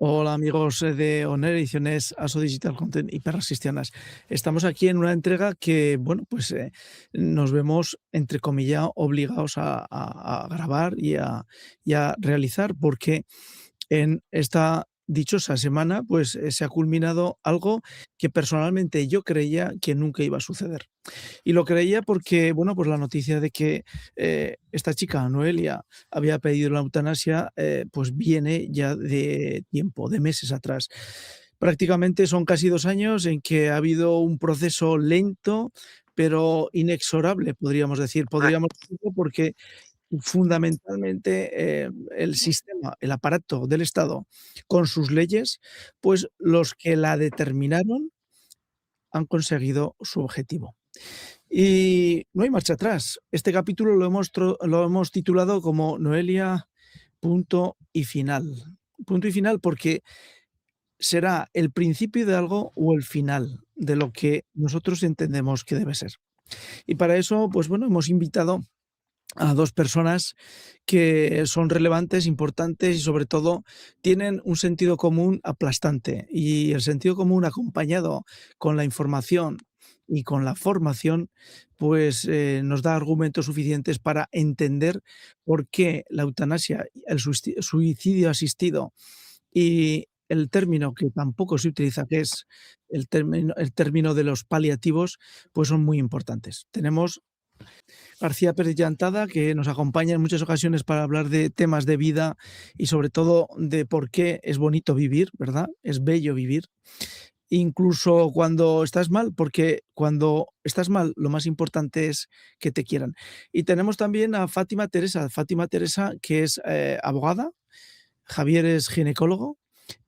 Hola amigos de ONER Ediciones ASO Digital Content y Perras Cristianas. Estamos aquí en una entrega que, bueno, pues nos vemos, entre comillas, obligados a grabar y a realizar, porque en esta dichosa semana, pues se ha culminado algo que personalmente yo creía que nunca iba a suceder. Y lo creía porque, bueno, pues la noticia de que esta chica, Noelia, había pedido la eutanasia, pues viene ya de tiempo, de meses atrás. Prácticamente son casi 2 años en que ha habido un proceso lento, pero inexorable, podríamos decir. Podríamos decirlo porque fundamentalmente, el sistema, el aparato del Estado, con sus leyes, pues los que la determinaron han conseguido su objetivo. Y no hay marcha atrás. Este capítulo lo hemos titulado como Noelia, punto y final. Punto y final porque será el principio de algo o el final de lo que nosotros entendemos que debe ser. Y para eso, pues bueno, hemos invitado a 2 personas que son relevantes, importantes y sobre todo tienen un sentido común aplastante. Y el sentido común acompañado con la información y con la formación, pues, nos da argumentos suficientes para entender por qué la eutanasia, el suicidio asistido y el término que tampoco se utiliza, que es el término de los paliativos, pues son muy importantes. Tenemos García Pérez Llantada, que nos acompaña en muchas ocasiones para hablar de temas de vida y sobre todo de por qué es bonito vivir, ¿verdad? Es bello vivir, incluso cuando estás mal, porque cuando estás mal lo más importante es que te quieran. Y tenemos también a Fátima Teresa, que es abogada, Javier es ginecólogo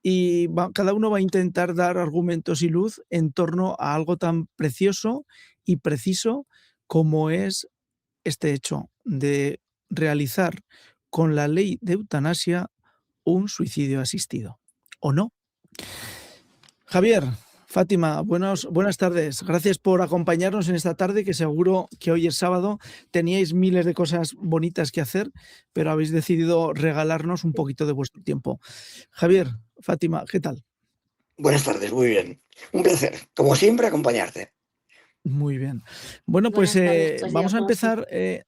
y cada uno va a intentar dar argumentos y luz en torno a algo tan precioso y preciso como es este hecho de realizar con la ley de eutanasia un suicidio asistido, ¿o no? Javier, Fátima, buenas tardes. Gracias por acompañarnos en esta tarde, que seguro que hoy es sábado. Teníais miles de cosas bonitas que hacer, pero habéis decidido regalarnos un poquito de vuestro tiempo. Javier, Fátima, ¿qué tal? Buenas tardes, muy bien. Un placer, como siempre, acompañarte. Muy bien. Bueno, pues Buenas tardes, pues yo vamos a como empezar. siempre.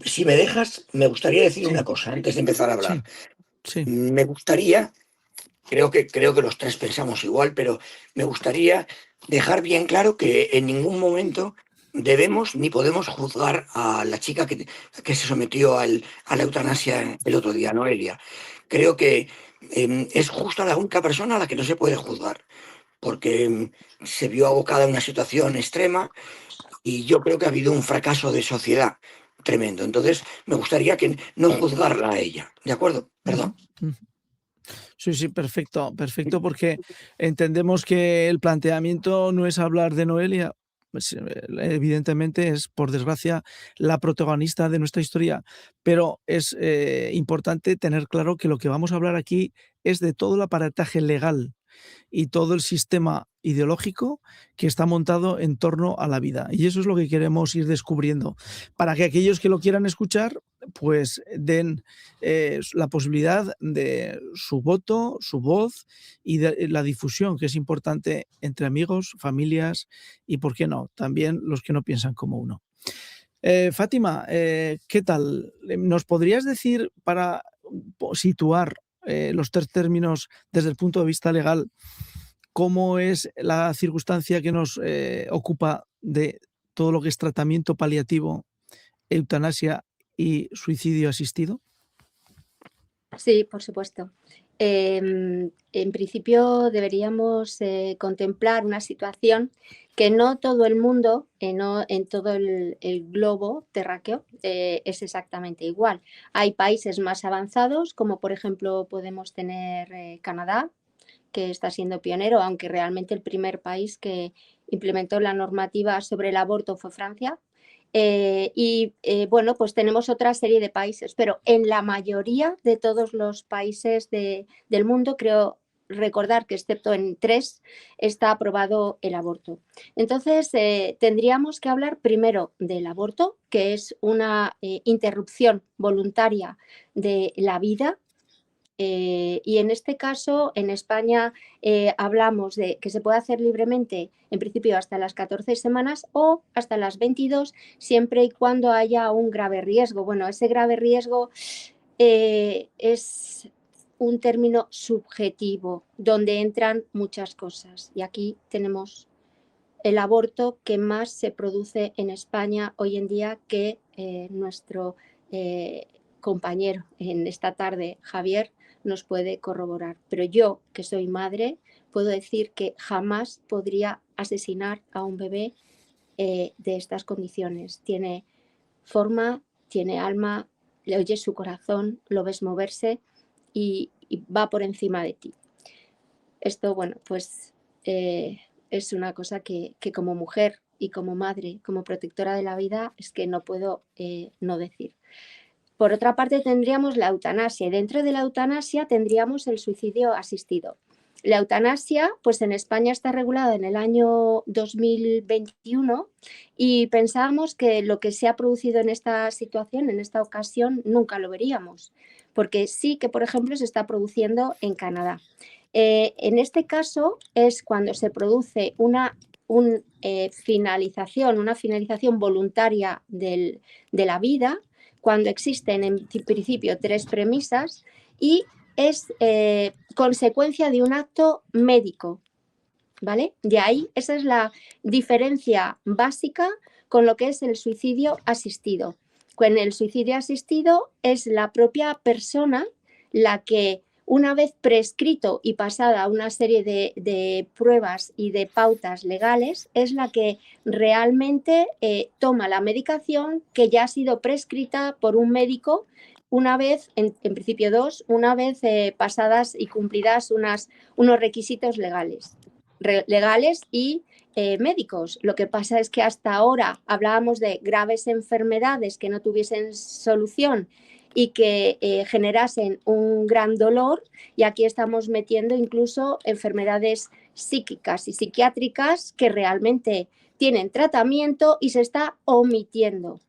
Si me dejas, me gustaría decir una Sí, cosa antes de empezar a hablar. sí, sí. Me gustaría, creo que los tres pensamos igual, pero me gustaría dejar bien claro que en ningún momento debemos ni podemos juzgar a la chica que se sometió a la eutanasia el otro día, Noelia. Creo que es justo la única persona a la que no se puede juzgar, porque se vio abocada a una situación extrema. Y yo creo que ha habido un fracaso de sociedad tremendo. Entonces, me gustaría que no juzgarla a ella. ¿De acuerdo? Ujú, Perdón. ujú. Sí, sí, perfecto, perfecto, porque entendemos que el planteamiento no es hablar de Noelia, pues, evidentemente es, por desgracia, la protagonista de nuestra historia, pero es importante tener claro que lo que vamos a hablar aquí es de todo el aparataje legal y todo el sistema ideológico que está montado en torno a la vida. Y eso es lo que queremos ir descubriendo, para que aquellos que lo quieran escuchar, pues den la posibilidad de su voto, su voz y de la difusión, que es importante entre amigos, familias y, ¿por qué no?, también los que no piensan como uno. Fátima, ¿qué tal? ¿Nos podrías decir, para situar los 3 términos desde el punto de vista legal, cómo es la circunstancia que nos ocupa de todo lo que es tratamiento paliativo, eutanasia y suicidio asistido? Sí, por supuesto. En principio deberíamos contemplar una situación que no todo el mundo, no en todo el globo terráqueo es exactamente igual. Hay países más avanzados, como por ejemplo podemos tener Canadá, que está siendo pionero, aunque realmente el primer país que implementó la normativa sobre el aborto fue Francia. Bueno, pues tenemos otra serie de países, pero en la mayoría de todos los países del mundo, creo recordar que excepto en 3 está aprobado el aborto. Entonces, tendríamos que hablar primero del aborto, que es una interrupción voluntaria de la vida Y en este caso, en España hablamos de que se puede hacer libremente, en principio hasta las 14 semanas o hasta las 22, siempre y cuando haya un grave riesgo. Bueno, ese grave riesgo es un término subjetivo donde entran muchas cosas. Y aquí tenemos el aborto que más se produce en España hoy en día, que nuestro compañero en esta tarde, Javier, nos puede corroborar. Pero yo, que soy madre, puedo decir que jamás podría asesinar a un bebé de estas condiciones. Tiene forma, tiene alma, le oyes su corazón, lo ves moverse y va por encima de ti. Esto, bueno, pues es una cosa que como mujer y como madre, como protectora de la vida, es que no puedo no decir. Por otra parte, tendríamos la eutanasia, y dentro de la eutanasia tendríamos el suicidio asistido. La eutanasia, pues en España está regulada en el año 2021 y pensábamos que lo que se ha producido en esta situación, en esta ocasión, nunca lo veríamos, porque sí que, por ejemplo, se está produciendo en Canadá. En este caso es cuando se produce una finalización voluntaria de la vida, cuando existen en principio 3 premisas y es consecuencia de un acto médico, ¿vale? De ahí, esa es la diferencia básica con lo que es el suicidio asistido. Con el suicidio asistido es la propia persona la que, una vez prescrito y pasada una serie de pruebas y de pautas legales, es la que realmente toma la medicación que ya ha sido prescrita por un médico una vez, en principio 2, una vez pasadas y cumplidas unos requisitos legales y médicos. Lo que pasa es que hasta ahora hablábamos de graves enfermedades que no tuviesen solución y que generasen un gran dolor, y aquí estamos metiendo incluso enfermedades psíquicas y psiquiátricas que realmente tienen tratamiento y se está omitiendo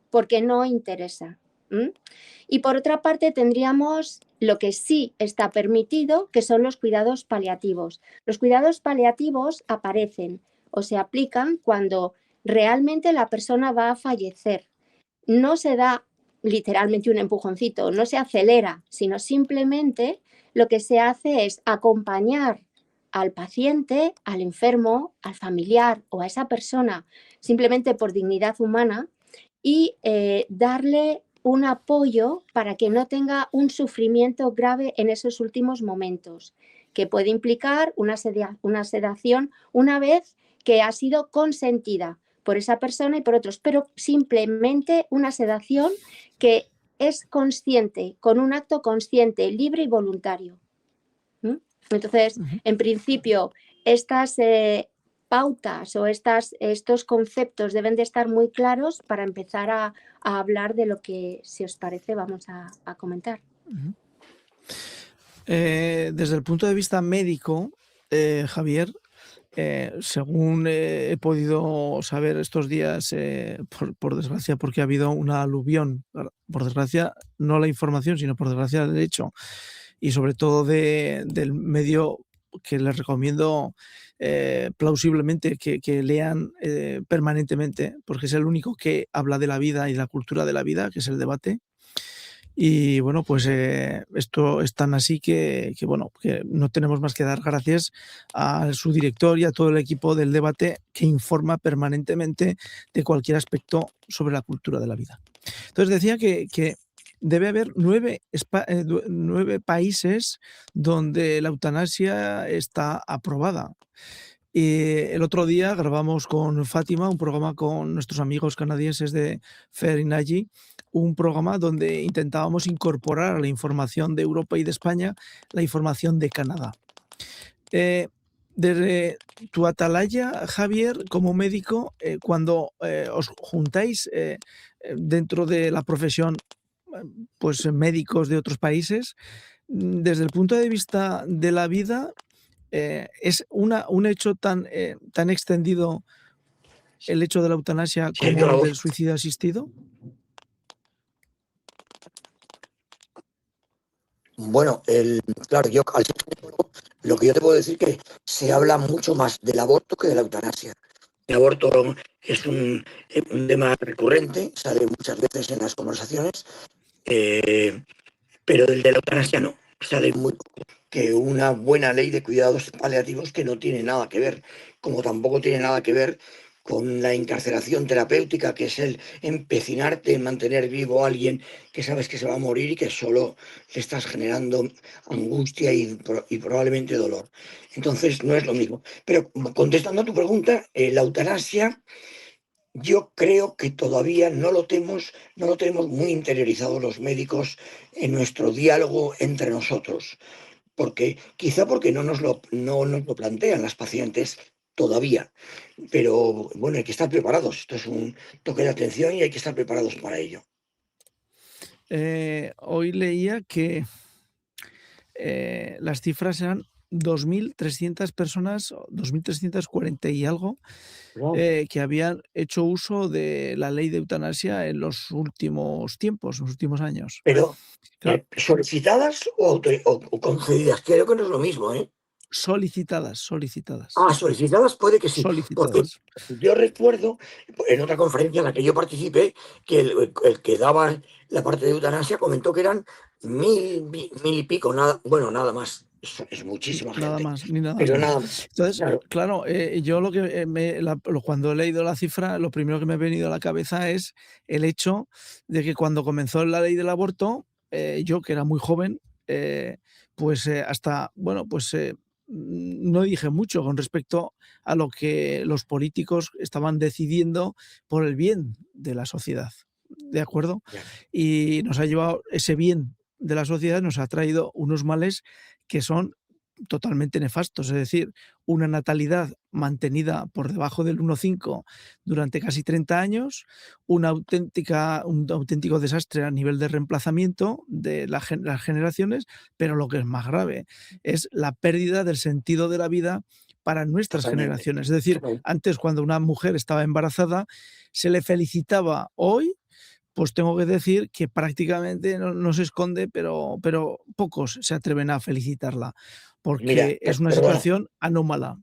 porque no interesa. Y por otra parte tendríamos lo que sí está permitido, que son los cuidados paliativos. Los cuidados paliativos aparecen o se aplican cuando realmente la persona va a fallecer. No se da literalmente un empujoncito, no se acelera, sino simplemente lo que se hace es acompañar al paciente, al enfermo, al familiar o a esa persona, simplemente por dignidad humana, y darle un apoyo para que no tenga un sufrimiento grave en esos últimos momentos, que puede implicar una sedación una vez que ha sido consentida por esa persona y por otros, pero simplemente una sedación que es consciente, con un acto consciente, libre y voluntario. Entonces, en principio, estas pautas o estos conceptos deben de estar muy claros para empezar a hablar de lo que, si os parece, vamos a comentar. Desde el punto de vista médico, Javier, según he podido saber estos días, por desgracia, porque ha habido una aluvión, por desgracia, no la información, sino por desgracia el hecho, y sobre todo del medio que les recomiendo plausiblemente que lean permanentemente, porque es el único que habla de la vida y la cultura de la vida, que es El Debate. Y bueno, pues esto es tan así que no tenemos más que dar gracias a su director y a todo el equipo del Debate, que informa permanentemente de cualquier aspecto sobre la cultura de la vida. Entonces decía que debe haber 9 países donde la eutanasia está aprobada. El otro día grabamos con Fátima un programa con nuestros amigos canadienses de Fair Energy, un programa donde intentábamos incorporar a la información de Europa y de España la información de Canadá. Desde tu atalaya, Javier, como médico, cuando os juntáis dentro de la profesión, pues médicos de otros países, desde el punto de vista de la vida, ¿es un hecho tan extendido el hecho de la eutanasia como el del suicidio asistido? Bueno, claro, yo al ser ginecólogo, lo que yo te puedo decir que se habla mucho más del aborto que de la eutanasia. El aborto es un tema recurrente, sale muchas veces en las conversaciones, eh, pero el de la eutanasia no. Sale muy que una buena ley de cuidados paliativos que no tiene nada que ver, como tampoco tiene nada que ver con la encarcelación terapéutica, que es el empecinarte en mantener vivo a alguien que sabes que se va a morir y que solo le estás generando angustia y probablemente dolor. Entonces no es lo mismo. Pero contestando a tu pregunta, la eutanasia yo creo que todavía no lo tenemos muy interiorizado los médicos en nuestro diálogo entre nosotros, porque quizá porque no nos lo plantean las pacientes todavía, pero bueno, hay que estar preparados. Esto es un toque de atención y hay que estar preparados para ello. Hoy leía que las cifras eran 2.300 personas, o 2.340 y algo, Wow. que habían hecho uso de la ley de eutanasia en los últimos tiempos, en los últimos años. Pero Claro, solicitadas o concedidas, creo que no es lo mismo, ¿eh? solicitadas, solicitadas, Ah, solicitadas puede que sí, porque solicitadas. yo recuerdo en otra conferencia en la que yo participé que el que daba la parte de eutanasia comentó que eran mil y pico, nada, bueno, nada más, es muchísima Nada gente, más, ni nada pero menos. nada más. Entonces, Claro, claro, yo lo que, cuando he leído la cifra, lo primero que me ha venido a la cabeza es el hecho de que cuando comenzó la ley del aborto, yo, que era muy joven, pues, hasta, bueno, pues, no dije mucho con respecto a lo que los políticos estaban decidiendo por el bien de la sociedad, ¿de acuerdo? ya, Y nos ha llevado ese bien de la sociedad, nos ha traído unos males que son totalmente nefastos, es decir, una natalidad mantenida por debajo del 1,5 durante casi 30 años, un auténtico desastre a nivel de reemplazamiento de las generaciones, pero lo que es más grave es la pérdida del sentido de la vida para nuestras totalmente. generaciones. Es decir, Total. antes cuando una mujer estaba embarazada se le felicitaba. Hoy pues tengo que decir que prácticamente no se esconde, pero pocos se atreven a felicitarla, Mira, porque es una perdona, situación anómala.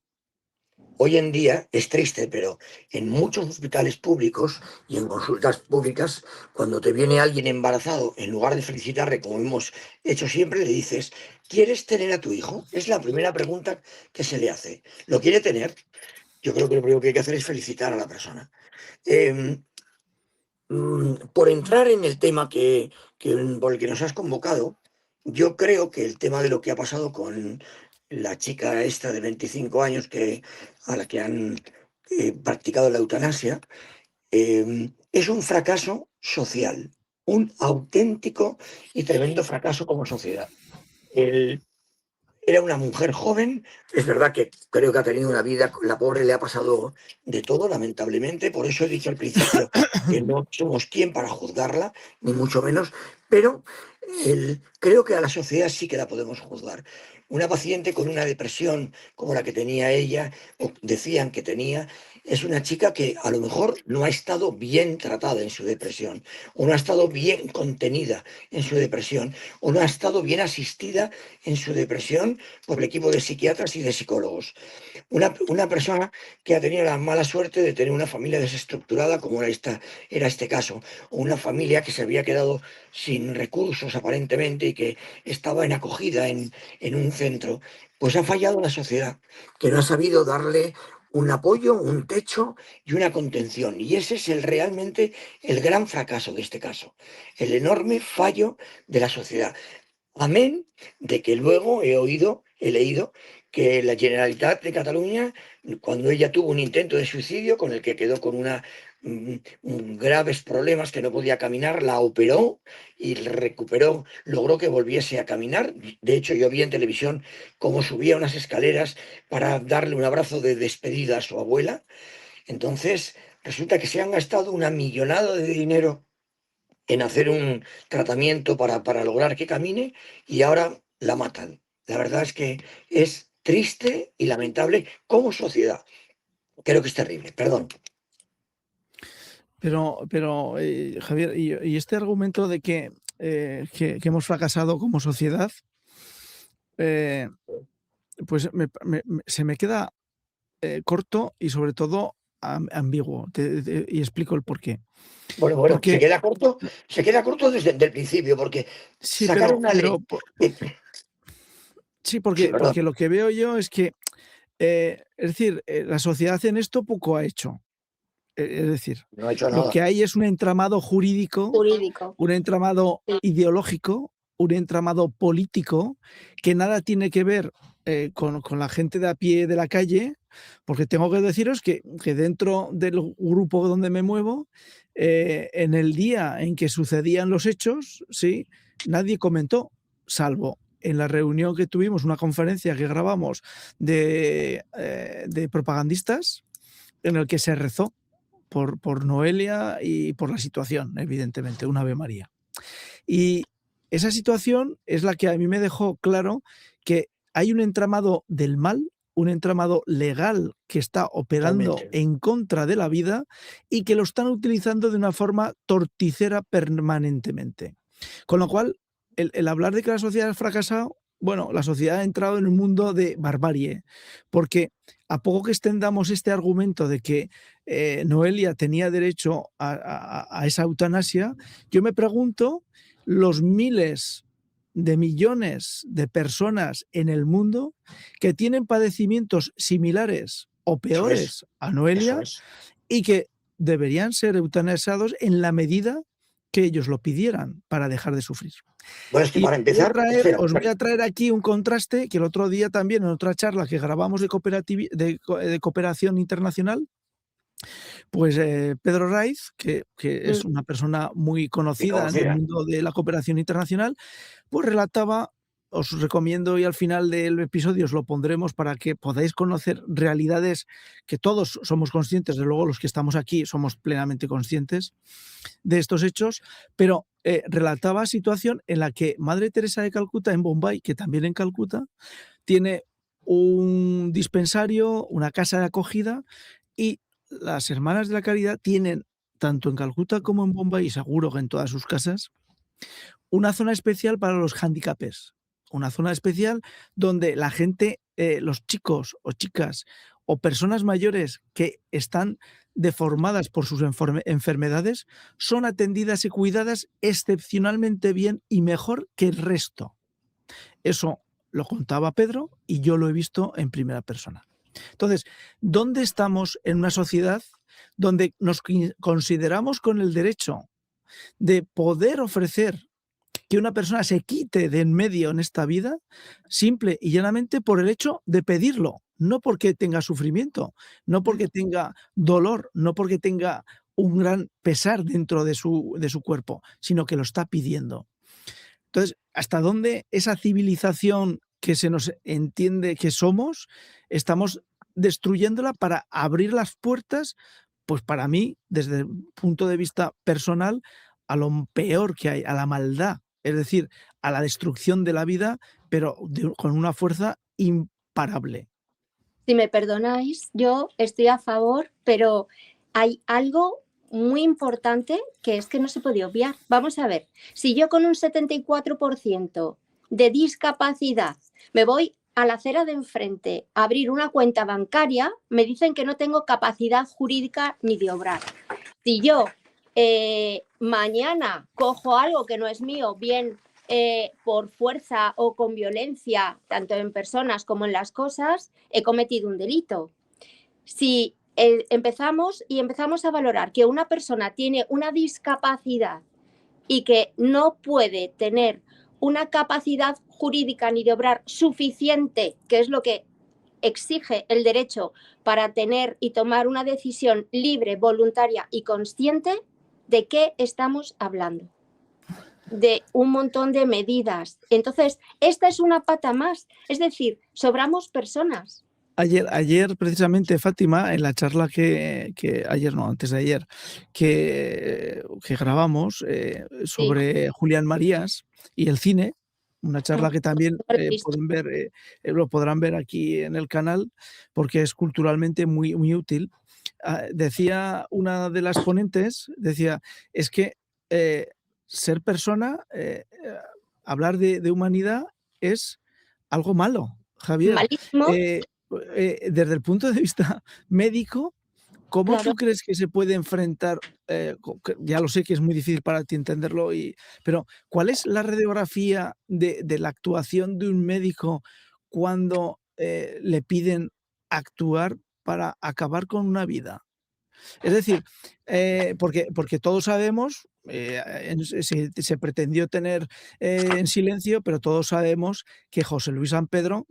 hoy en día es triste, pero en muchos hospitales públicos y en consultas públicas, cuando te viene alguien embarazado, en lugar de felicitarle, como hemos hecho siempre, le dices, ¿quieres tener a tu hijo? Es la primera pregunta que se le hace. ¿Lo quiere tener? Yo creo que lo primero que hay que hacer es felicitar a la persona. Em, por entrar en el tema por el que nos has convocado, yo creo que el tema de lo que ha pasado con la chica esta de 25 años a la que han practicado la eutanasia, es un fracaso social, un auténtico y tremendo fracaso como sociedad. Era una mujer joven, es verdad que creo que ha tenido una vida, la pobre le ha pasado de todo, lamentablemente, por eso he dicho al principio que no somos quien para juzgarla, ni mucho menos, pero creo que a la sociedad sí que la podemos juzgar. Una paciente con una depresión como la que tenía ella, o decían que tenía, es una chica que a lo mejor no ha estado bien tratada en su depresión, o no ha estado bien contenida en su depresión, o no ha estado bien asistida en su depresión por el equipo de psiquiatras y de psicólogos. Una persona que ha tenido la mala suerte de tener una familia desestructurada, como era este caso, o una familia que se había quedado sin recursos aparentemente y que estaba en acogida en un centro, pues ha fallado la sociedad, que no ha sabido darle un apoyo, un techo y una contención. Y ese es realmente el gran fracaso de este caso, el enorme fallo de la sociedad. Amén de que luego he leído que la Generalitat de Cataluña, cuando ella tuvo un intento de suicidio con el que quedó con graves problemas que no podía caminar, la operó y recuperó, logró que volviese a caminar. De hecho, yo vi en televisión cómo subía unas escaleras para darle un abrazo de despedida a su abuela. Entonces, resulta que se han gastado una millonada de dinero en hacer un tratamiento para lograr que camine y ahora la matan. La verdad es que es triste y lamentable como sociedad. Creo que es terrible, perdón. Javier, y este argumento de que que hemos fracasado como sociedad, pues se me queda corto y sobre todo ambiguo. Y explico el porqué. Bueno, Porque se queda corto desde el principio, porque sí, sacar una ley. eh, sí, sí, perdón. porque lo que veo yo es que, es decir, la sociedad en esto poco ha hecho. Es decir, No ha hecho lo nada. que hay es un entramado jurídico, un entramado Sí. ideológico, un entramado político que nada tiene que ver con la gente de a pie de la calle, porque tengo que deciros que dentro del grupo donde me muevo, en el día en que sucedían los hechos, sí, nadie comentó, salvo en la reunión que tuvimos, una conferencia que grabamos de propagandistas, en el que se rezó por Noelia y por la situación, evidentemente, un Ave María. Y esa situación es la que a mí me dejó claro que hay un entramado del mal, un entramado legal que está operando Totalmente. en contra de la vida y que lo están utilizando de una forma torticera permanentemente. Con lo cual, el hablar de que la sociedad ha fracasado, bueno, la sociedad ha entrado en un mundo de barbarie, porque a poco que extendamos este argumento de que Noelia tenía derecho a esa eutanasia, yo me pregunto los miles de millones de personas en el mundo que tienen padecimientos similares o Eso es, peores a eso Noelia es. y que deberían ser eutanasiados en la medida que ellos lo pidieran para dejar de sufrir. Bueno, es que Y para empezar, espera, os voy a traer aquí un contraste que el otro día también en otra charla que grabamos de cooperación internacional, pues Pedro Raiz, que es una persona muy y conocida en el conocida. mundo de la cooperación internacional, pues relataba, os recomiendo y al final del episodio os lo pondremos para que podáis conocer realidades que todos somos conscientes, de luego los que estamos aquí somos plenamente conscientes de estos hechos, pero relataba situación en la que Madre Teresa de Calcuta en Bombay, que también en Calcuta, tiene un dispensario, una casa de acogida y las hermanas de la caridad tienen, tanto en Calcuta como en Bombay, y seguro que en todas sus casas, una zona especial para los handicapes. Una zona especial donde la gente, los chicos o chicas o personas mayores que están deformadas por sus enfermedades son atendidas y cuidadas excepcionalmente bien y mejor que el resto. Eso lo contaba Pedro y yo lo he visto en primera persona. Entonces, ¿dónde estamos en una sociedad donde nos consideramos con el derecho de poder ofrecer que una persona se quite de en medio en esta vida, simple y llanamente por el hecho de pedirlo, no porque tenga sufrimiento, no porque tenga dolor, no porque tenga un gran pesar dentro de su cuerpo, sino que lo está pidiendo? Entonces, ¿hasta dónde esa civilización que se nos entiende que somos, estamos destruyéndola para abrir las puertas, pues para mí, desde el punto de vista personal, a lo peor que hay, a la maldad, es decir, a la destrucción de la vida, pero con una fuerza imparable? Si me perdonáis, yo estoy a favor, pero hay algo muy importante que es que no se puede obviar. Vamos a ver, si yo con un 74% de discapacidad me voy a la acera de enfrente a abrir una cuenta bancaria, me dicen que no tengo capacidad jurídica ni de obrar. Si yo mañana cojo algo que no es mío, bien por fuerza o con violencia, tanto en personas como en las cosas, he cometido un delito. Si empezamos a valorar que una persona tiene una discapacidad y que no puede tener una capacidad jurídica ni de obrar suficiente, que es lo que exige el derecho para tener y tomar una decisión libre, voluntaria y consciente, ¿de qué estamos hablando? De un montón de medidas. Entonces, esta es una pata más. Es decir, sobramos personas. Ayer precisamente, Fátima, en la charla ayer no, antes de ayer, que grabamos sobre Julián Marías y el cine, una charla que también pueden ver, lo podrán ver aquí en el canal, porque es culturalmente muy, muy útil. Decía una de las ponentes, decía, es que ser persona, hablar de humanidad es algo malo, Javier. Malísimo, Eh, Desde el punto de vista médico, ¿cómo claro. tú crees que se puede enfrentar? Ya lo sé que es muy difícil para ti entenderlo, pero ¿cuál es la radiografía de la actuación de un médico cuando le piden actuar para acabar con una vida? Es decir, porque todos sabemos, se pretendió tener en silencio, pero todos sabemos que José Luis San Pedro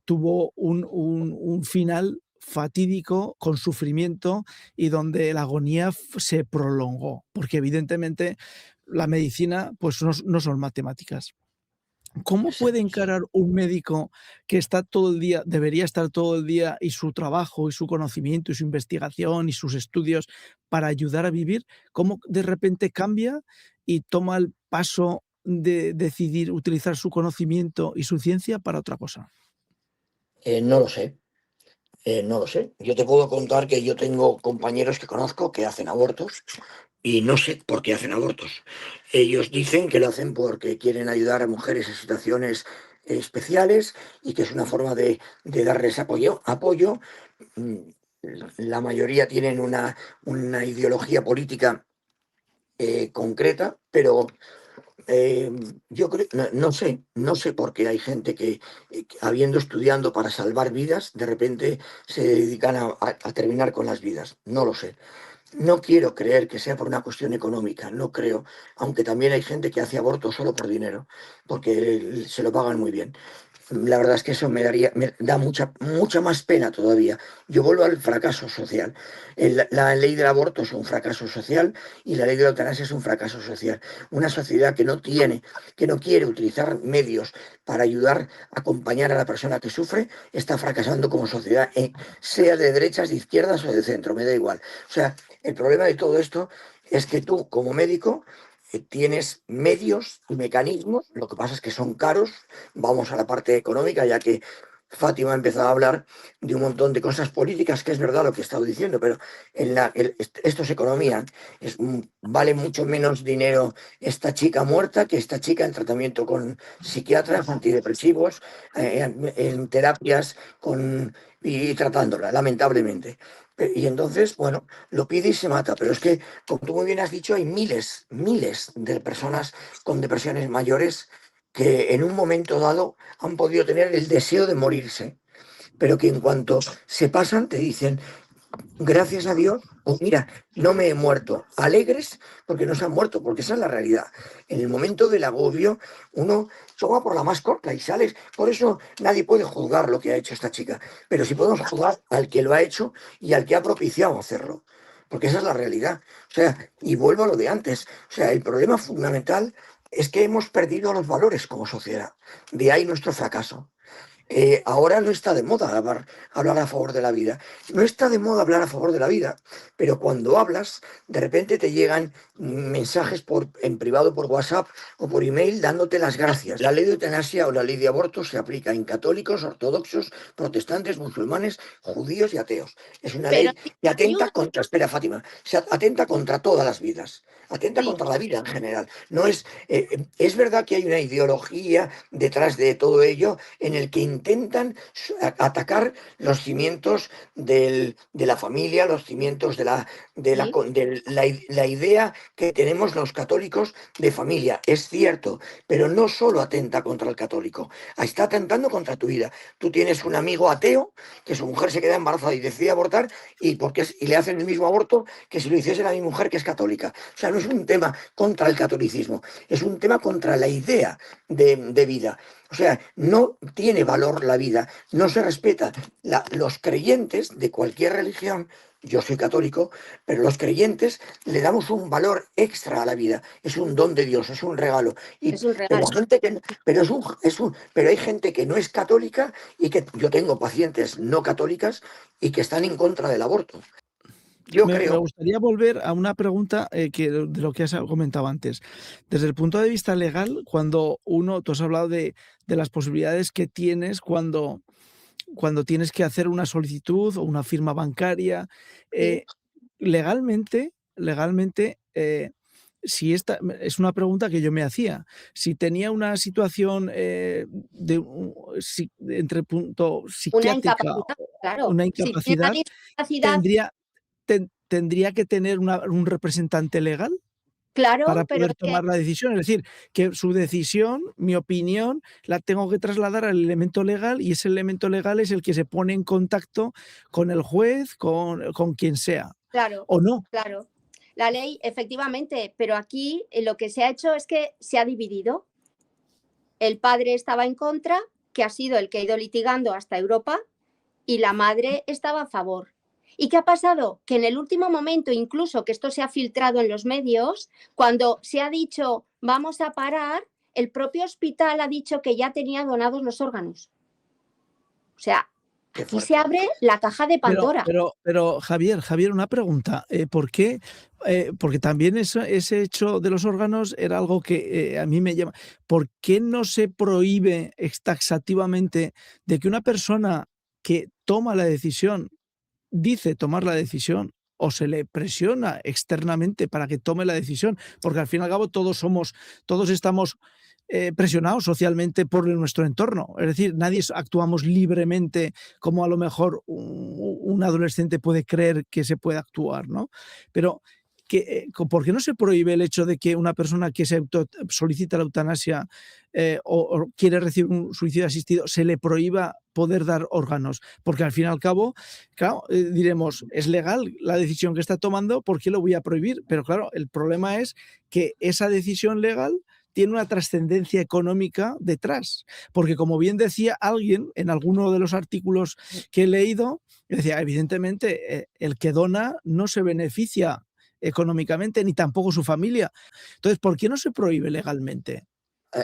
tuvo un final fatídico, con sufrimiento y donde la agonía se prolongó, porque evidentemente la medicina pues no son matemáticas. ¿Cómo puede encarar un médico que está todo el día, debería estar todo el día, y su trabajo, y su conocimiento, y su investigación, y sus estudios para ayudar a vivir? ¿Cómo de repente cambia y toma el paso de decidir utilizar su conocimiento y su ciencia para otra cosa? No lo sé. No lo sé. Yo te puedo contar que yo tengo compañeros que conozco que hacen abortos y no sé por qué hacen abortos. Ellos dicen que lo hacen porque quieren ayudar a mujeres en situaciones especiales y que es una forma de darles apoyo. Mm, La mayoría tienen una ideología política concreta, pero eh, yo creo, no sé por qué hay gente que habiendo estudiando para salvar vidas, de repente se dedican a terminar con las vidas. No lo sé. No quiero creer que sea por una cuestión económica, no creo, aunque también hay gente que hace aborto solo por dinero, porque se lo pagan muy bien. La verdad es que eso me da mucha más pena todavía. Yo vuelvo al fracaso social. La ley del aborto es un fracaso social y la ley de la eutanasia es un fracaso social. Una sociedad que no quiere utilizar medios para ayudar a acompañar a la persona que sufre, está fracasando como sociedad, sea de derechas, de izquierdas o de centro, me da igual. O sea, el problema de todo esto es que tú, como médico, tienes medios y mecanismos, lo que pasa es que son caros. Vamos a la parte económica, ya que Fátima ha empezado a hablar de un montón de cosas políticas, que es verdad lo que he estado diciendo, pero esto es economía. Vale mucho menos dinero esta chica muerta que esta chica en tratamiento con psiquiatras, antidepresivos, en terapias y tratándola, lamentablemente. Y entonces, bueno, lo pide y se mata. Pero es que, como tú muy bien has dicho, hay miles de personas con depresiones mayores que en un momento dado han podido tener el deseo de morirse, pero que en cuanto se pasan te dicen, gracias a Dios, o mira, no me he muerto, alegres porque no se han muerto, porque esa es la realidad. En el momento del agobio, uno toma por la más corta y sales. Por eso nadie puede juzgar lo que ha hecho esta chica, pero sí podemos juzgar al que lo ha hecho y al que ha propiciado hacerlo. Porque esa es la realidad. O sea, y vuelvo a lo de antes. O sea, el problema fundamental es que hemos perdido los valores como sociedad. De ahí nuestro fracaso. Ahora no está de moda hablar a favor de la vida. No está de moda hablar a favor de la vida, pero cuando hablas, de repente te llegan mensajes en privado por WhatsApp o por email dándote las gracias. La ley de eutanasia o la ley de aborto se aplica en católicos, ortodoxos, protestantes, musulmanes, judíos y ateos. Es una Pero ley que atenta contra, espera Fátima, atenta contra todas las vidas, atenta sí, contra la vida en general. No es verdad que hay una ideología detrás de todo ello en el que intentan atacar los cimientos de la familia, los cimientos sí, la idea que tenemos los católicos de familia. Es cierto, pero no solo atenta contra el católico, está atentando contra tu vida. Tú tienes un amigo ateo que su mujer se queda embarazada y decide abortar y le hacen el mismo aborto que si lo hiciese a mi mujer que es católica. O sea, no es un tema contra el catolicismo, es un tema contra la idea de vida. O sea, no tiene valor la vida, no se respeta. Los creyentes de cualquier religión, yo soy católico, pero los creyentes le damos un valor extra a la vida. Es un don de Dios, es un regalo. es un Pero, regalo. pero hay gente que no es católica y que yo tengo pacientes no católicas y que están en contra del aborto. Yo Me creo. gustaría volver a una pregunta de lo que has comentado antes. Desde el punto de vista legal, tú has hablado de las posibilidades que tienes cuando tienes que hacer una solicitud o una firma bancaria. Sí, Legalmente, si esta es una pregunta que yo me hacía. Si tenía una situación entre punto Una psiquiátrica incapacidad, o claro. una Si tiene una incapacidad, discapacidad, ¿tendría, tendría que tener un representante legal para claro, pero poder es que tomar la decisión? Es decir, que su decisión, mi opinión, la tengo que trasladar al elemento legal y ese elemento legal es el que se pone en contacto con el juez, con quien sea, claro, ¿o no? claro. La ley, efectivamente, pero aquí lo que se ha hecho es que se ha dividido. El padre estaba en contra, que ha sido el que ha ido litigando hasta Europa, y la madre estaba a favor. ¿Y qué ha pasado? Que en el último momento, incluso que esto se ha filtrado en los medios, cuando se ha dicho vamos a parar, el propio hospital ha dicho que ya tenía donados los órganos. O sea, Qué aquí se fuerte. abre la caja de Pandora. Pero Javier, una pregunta. ¿Por qué? Porque también ese hecho de los órganos era algo que a mí me llama. ¿Por qué no se prohíbe taxativamente de que una persona que toma la decisión, dice tomar la decisión, o se le presiona externamente para que tome la decisión? Porque al fin y al cabo todos estamos presionados socialmente por nuestro entorno. Es decir, nadie actuamos libremente como a lo mejor un adolescente puede creer que se puede actuar, ¿no? Pero ¿por qué no se prohíbe el hecho de que una persona que solicita la eutanasia o quiere recibir un suicidio asistido se le prohíba poder dar órganos? Porque al fin y al cabo, claro, diremos, es legal la decisión que está tomando, ¿por qué lo voy a prohibir? Pero claro, el problema es que esa decisión legal tiene una trascendencia económica detrás. Porque como bien decía alguien en alguno de los artículos que he leído, decía, evidentemente, el que dona no se beneficia económicamente, ni tampoco su familia. Entonces, ¿por qué no se prohíbe legalmente?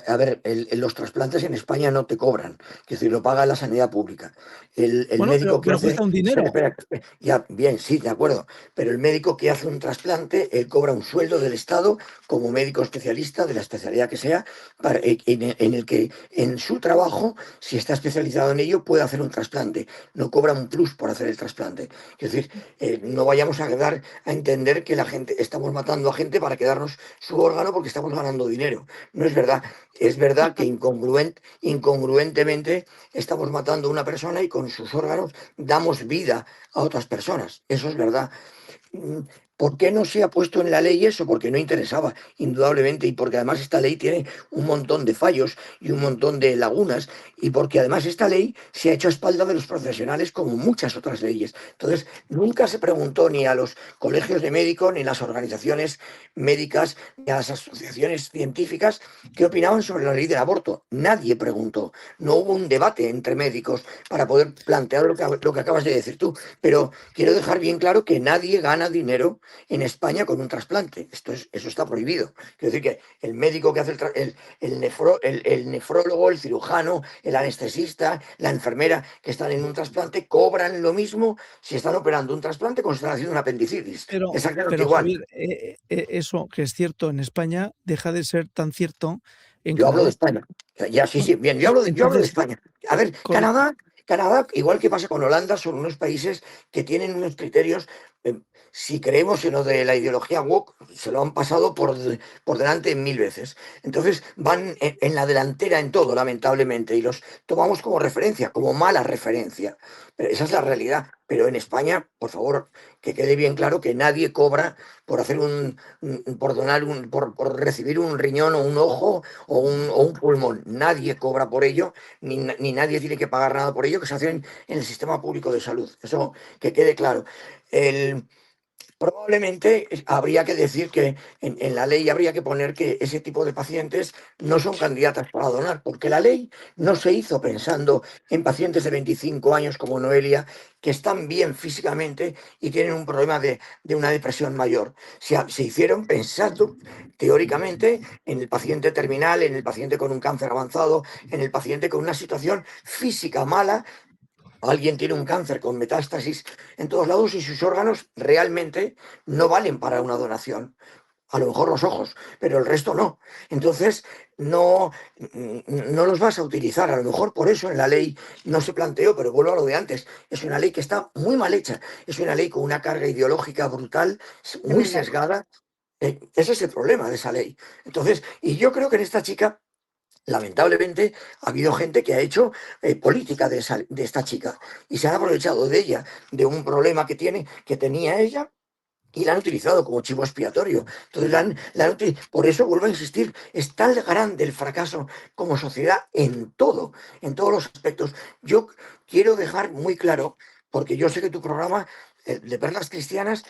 A ver, los trasplantes en España no te cobran, que decir, lo paga la sanidad pública. El Bueno, médico que pero hace. cuesta un Espera, dinero. espera, espera, ya, bien, sí, de acuerdo. Pero el médico que hace un trasplante, él cobra un sueldo del Estado como médico especialista, de la especialidad que sea, en el que en su trabajo, si está especializado en ello, puede hacer un trasplante. No cobra un plus por hacer el trasplante. Es decir, no vayamos a dar a entender que la gente, estamos matando a gente para quedarnos su órgano porque estamos ganando dinero. No es verdad. Es verdad que incongruentemente estamos matando a una persona y con sus órganos damos vida a otras personas. Eso es verdad. Mm, ¿Por qué no se ha puesto en la ley eso? Porque no interesaba, indudablemente, y porque además esta ley tiene un montón de fallos y un montón de lagunas, y porque además esta ley se ha hecho a espalda de los profesionales como muchas otras leyes. Entonces, nunca se preguntó ni a los colegios de médicos, ni a las organizaciones médicas, ni a las asociaciones científicas qué opinaban sobre la ley del aborto. Nadie preguntó. No hubo un debate entre médicos para poder plantear lo que acabas de decir tú. Pero quiero dejar bien claro que nadie gana dinero en España con un trasplante. Eso está prohibido. Quiero decir que el médico que hace el nefrólogo, el cirujano, el anestesista, la enfermera que están en un trasplante cobran lo mismo si están operando un trasplante como si están haciendo una apendicitis. Exactamente Pero igual. Javier, eso que es cierto en España deja de ser tan cierto en Yo hablo de Canadá. España. Ya, sí, Bueno, sí, bien, yo hablo de entonces, España. A ver, correcto. Canadá, igual que pasa con Holanda, son unos países que tienen unos criterios, eh, si creemos en lo de la ideología woke, se lo han pasado por delante 1000 veces. Entonces van en la delantera en todo, lamentablemente, y los tomamos como referencia, como mala referencia. Pero esa es la realidad. Pero en España, por favor, que quede bien claro que nadie cobra por hacer por donar por recibir un riñón o un ojo o un pulmón. Nadie cobra por ello, ni nadie tiene que pagar nada por ello, que se hace en el sistema público de salud. Eso que quede claro. El, Probablemente habría que decir que en la ley habría que poner que ese tipo de pacientes no son candidatas para donar, porque la ley no se hizo pensando en pacientes de 25 años como Noelia, que están bien físicamente y tienen un problema de una depresión mayor. Se hicieron pensando teóricamente en el paciente terminal, en el paciente con un cáncer avanzado, en el paciente con una situación física mala. Alguien tiene un cáncer con metástasis en todos lados y sus órganos realmente no valen para una donación. A lo mejor los ojos, pero el resto no. Entonces, no, no los vas a utilizar. A lo mejor por eso en la ley no se planteó, pero vuelvo a lo de antes. Es una ley que está muy mal hecha. Es una ley con una carga ideológica brutal, muy Tremenda. sesgada, Ese es el problema de esa ley. Entonces, y yo creo que en esta chica, lamentablemente, ha habido gente que ha hecho política de esta chica y se han aprovechado de ella, de un problema que tenía ella, y la han utilizado como chivo expiatorio. Entonces, por eso vuelvo a insistir, es tan grande el fracaso como sociedad en todos los aspectos. Yo quiero dejar muy claro, porque yo sé que tu programa de Perlas Cristianas,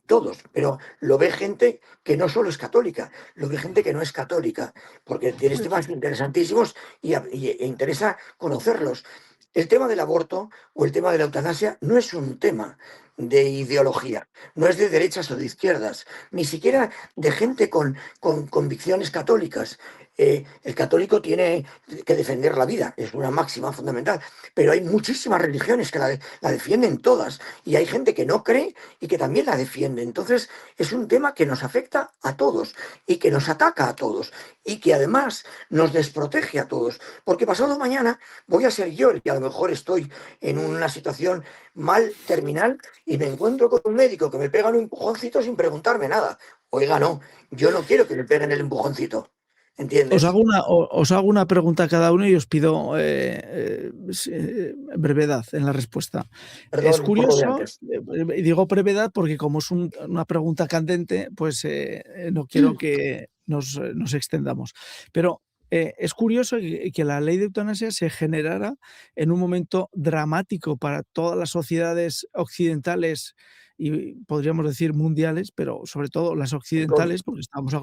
todos, pero lo ve gente que no solo es católica, lo ve gente que no es católica, porque tienes temas interesantísimos e interesa conocerlos. El tema del aborto o el tema de la eutanasia no es un tema de ideología, no es de derechas o de izquierdas, ni siquiera de gente con convicciones católicas. El católico tiene que defender la vida, es una máxima fundamental, pero hay muchísimas religiones que la defienden todas y hay gente que no cree y que también la defiende. Entonces es un tema que nos afecta a todos y que nos ataca a todos y que además nos desprotege a todos, porque pasado mañana voy a ser yo el que a lo mejor estoy en una situación mal terminal y me encuentro con un médico que me pega un empujoncito sin preguntarme nada. Oiga, no, yo no quiero que me peguen el empujoncito. ¿Entiendes? Os hago una pregunta a cada uno y os pido brevedad en la respuesta. Es Perdón por lo de curioso, antes. digo brevedad porque como es una pregunta candente, pues no quiero que nos extendamos. Pero es curioso que la ley de eutanasia se generara en un momento dramático para todas las sociedades occidentales y podríamos decir mundiales, pero sobre todo las El COVID. occidentales, porque estábamos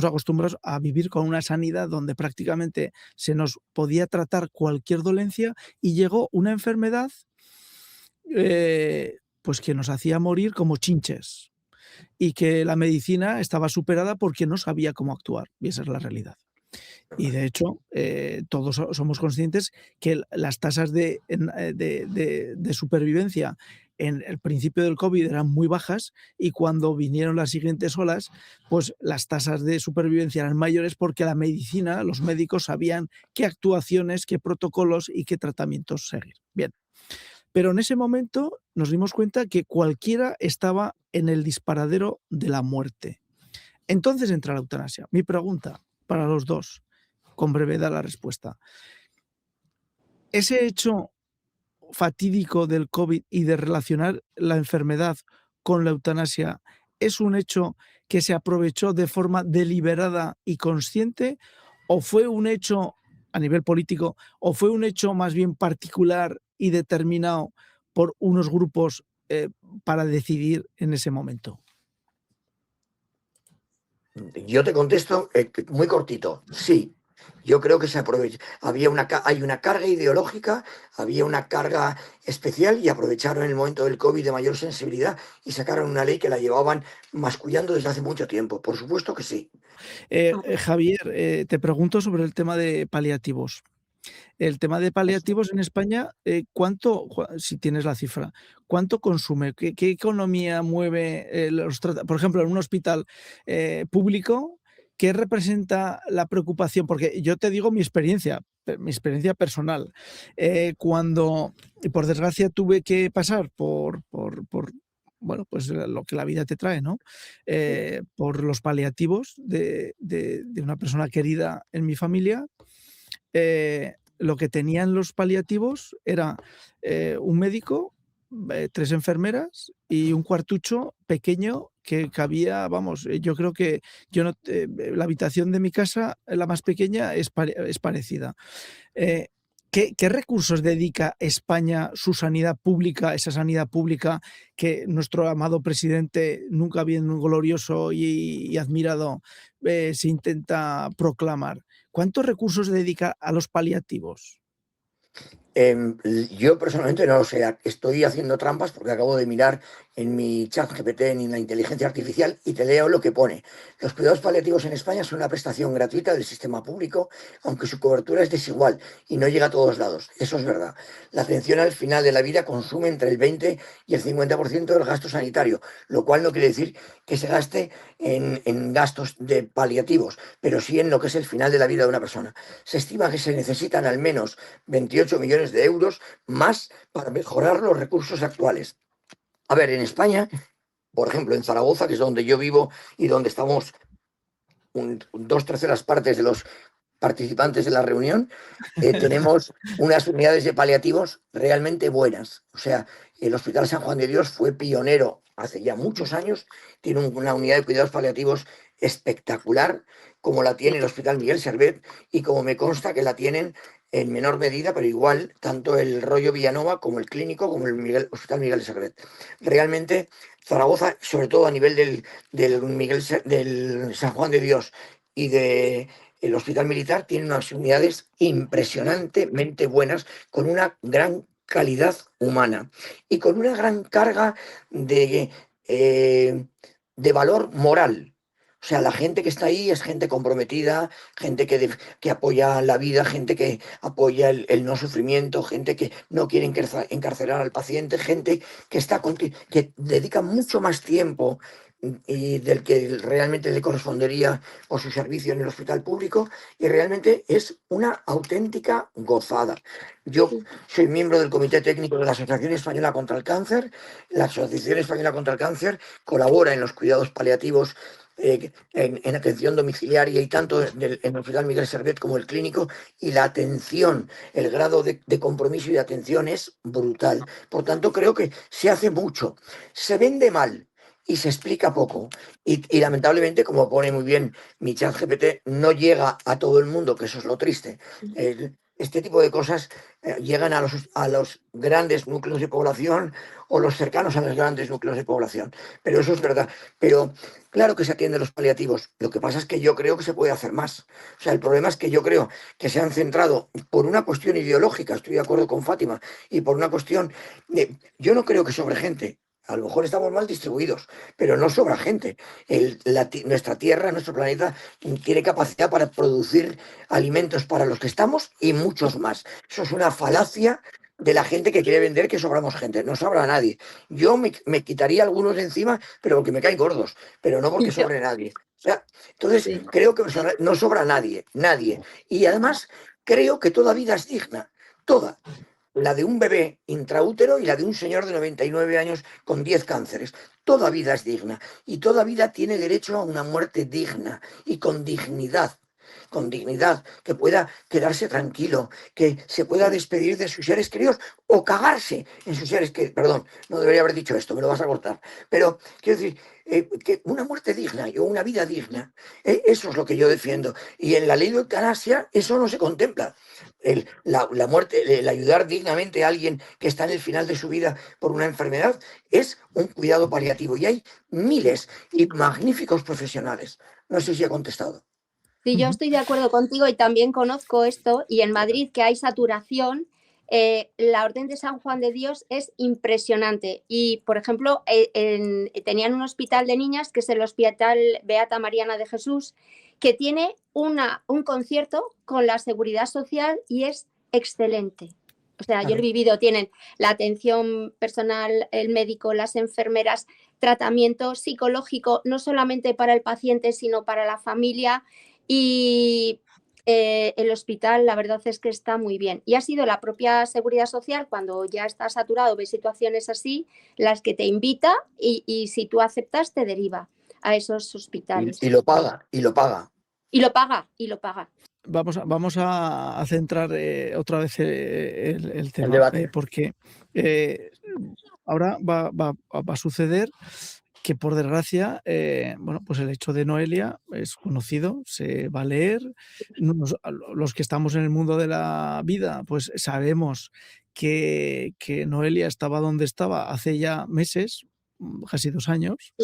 acostumbrados a vivir con una sanidad donde prácticamente se nos podía tratar cualquier dolencia y llegó una enfermedad pues que nos hacía morir como chinches y que la medicina estaba superada porque no sabía cómo actuar, y esa es la realidad. Y de hecho, todos somos conscientes que las tasas de supervivencia en el principio del COVID eran muy bajas y cuando vinieron las siguientes olas, pues las tasas de supervivencia eran mayores porque la medicina, los médicos sabían qué actuaciones, qué protocolos y qué tratamientos seguir. Bien, pero en ese momento nos dimos cuenta que cualquiera estaba en el disparadero de la muerte. Entonces entra la eutanasia. Mi pregunta para los dos, con brevedad la respuesta. Ese hecho fatídico del COVID y de relacionar la enfermedad con la eutanasia, ¿es un hecho que se aprovechó de forma deliberada y consciente o fue un hecho a nivel político o fue un hecho más bien particular y determinado por unos grupos para decidir en ese momento? Yo te contesto muy cortito, sí. Yo creo que se aprovecha. Hay una carga ideológica, había una carga especial y aprovecharon el momento del COVID de mayor sensibilidad y sacaron una ley que la llevaban mascullando desde hace mucho tiempo. Por supuesto que sí. Javier, te pregunto sobre el tema de paliativos. El tema de paliativos en España, si tienes la cifra, ¿cuánto consume? ¿Qué economía mueve por ejemplo, en un hospital público? ¿Qué representa la preocupación? Porque yo te digo mi experiencia personal. Cuando, por desgracia, tuve que pasar por bueno, pues lo que la vida te trae, ¿no? Por los paliativos de una persona querida en mi familia. Lo que tenían los paliativos era un médico, 3 enfermeras y un cuartucho pequeño que cabía, vamos, yo creo que la habitación de mi casa, la más pequeña, es parecida. Eh, ¿Qué recursos dedica España su sanidad pública, esa sanidad pública que nuestro amado presidente, nunca bien glorioso y admirado, se intenta proclamar? ¿Cuántos recursos dedica a los paliativos? Yo personalmente no lo sé, estoy haciendo trampas porque acabo de mirar en mi chat GPT, en la inteligencia artificial, y te leo lo que pone. Los cuidados paliativos en España son una prestación gratuita del sistema público, aunque su cobertura es desigual y no llega a todos lados. Eso es verdad. La atención al final de la vida consume entre el 20 y el 50% del gasto sanitario, lo cual no quiere decir que se gaste en gastos de paliativos, pero sí en lo que es el final de la vida de una persona. Se estima que se necesitan al menos 28 millones de euros más para mejorar los recursos actuales. A ver, en España por ejemplo, en Zaragoza, que es donde yo vivo y donde estamos 2/3 partes de los participantes de la reunión, tenemos unas unidades de paliativos realmente buenas. O sea, el Hospital San Juan de Dios fue pionero hace ya muchos años, tiene una unidad de cuidados paliativos espectacular, como la tiene el Hospital Miguel Servet y como me consta que la tienen en menor medida, pero igual, tanto el Rollo Villanova como el Clínico, como el Hospital Miguel Servet. Realmente, Zaragoza, sobre todo a nivel del San Juan de Dios y de el Hospital Militar, tiene unas unidades impresionantemente buenas, con una gran calidad humana y con una gran carga de, eh, de valor moral. O sea, la gente que está ahí es gente comprometida, gente que apoya la vida, gente que apoya el no sufrimiento, gente que no quiere encarcelar al paciente, gente que dedica mucho más tiempo y del que realmente le correspondería por su servicio en el hospital público, y realmente es una auténtica gozada. Yo Sí. soy miembro del Comité Técnico de la Asociación Española contra el Cáncer. La Asociación Española contra el Cáncer colabora en los cuidados paliativos, en atención domiciliaria y tanto en el Hospital Miguel Servet como el Clínico, y la atención, el grado de compromiso y de atención es brutal. Por tanto, creo que se hace mucho. Se vende mal y se explica poco. Y lamentablemente, como pone muy bien mi chat GPT, no llega a todo el mundo, que eso es lo triste. Este tipo de cosas llegan a los grandes núcleos de población o los cercanos a los grandes núcleos de población. Pero eso es verdad. Pero claro que se atienden los paliativos. Lo que pasa es que yo creo que se puede hacer más. O sea, el problema es que yo creo que se han centrado por una cuestión ideológica, estoy de acuerdo con Fátima, y por una cuestión yo no creo que sobre gente. A lo mejor estamos mal distribuidos, pero no sobra gente. Nuestra Tierra, nuestro planeta, tiene capacidad para producir alimentos para los que estamos y muchos más. Eso es una falacia de la gente que quiere vender que sobramos gente. No sobra nadie. Yo me quitaría algunos de encima, pero porque me caen gordos, pero no porque Y yo, sobre nadie. O sea, entonces sí. creo que no sobra nadie, nadie. Y además creo que toda vida es digna, toda. La de un bebé intraútero y la de un señor de 99 años con 10 cánceres. Toda vida es digna y toda vida tiene derecho a una muerte digna y con dignidad, que pueda quedarse tranquilo, que se pueda despedir de sus seres queridos o cagarse en sus seres queridos. Perdón, no debería haber dicho esto, me lo vas a cortar. Pero quiero decir, que una muerte digna o una vida digna, eso es lo que yo defiendo. Y en la ley de eutanasia eso no se contempla. La muerte, el ayudar dignamente a alguien que está en el final de su vida por una enfermedad, es un cuidado paliativo. Y hay miles y magníficos profesionales. No sé si he contestado. Sí, yo estoy de acuerdo contigo y también conozco esto. Y en Madrid, que hay saturación, la Orden de San Juan de Dios es impresionante. Y, por ejemplo, tenían un hospital de niñas, que es el Hospital Beata Mariana de Jesús, que tiene un concierto con la Seguridad Social y es excelente. O sea, yo lo he vivido, tienen la atención personal, el médico, las enfermeras, tratamiento psicológico, no solamente para el paciente, sino para la familia. Y el hospital, la verdad es que está muy bien. Y ha sido la propia Seguridad Social, cuando ya está saturado, ves situaciones así, las que te invita y si tú aceptas, te deriva a esos hospitales. Y lo paga, y lo paga. Y lo paga, y lo paga. Vamos a centrar otra vez el tema, debate. porque ahora va a suceder que, por desgracia, bueno, pues el hecho de Noelia es conocido, se va a leer. Los que estamos en el mundo de la vida, pues sabemos que Noelia estaba donde estaba hace ya meses, casi 2 años.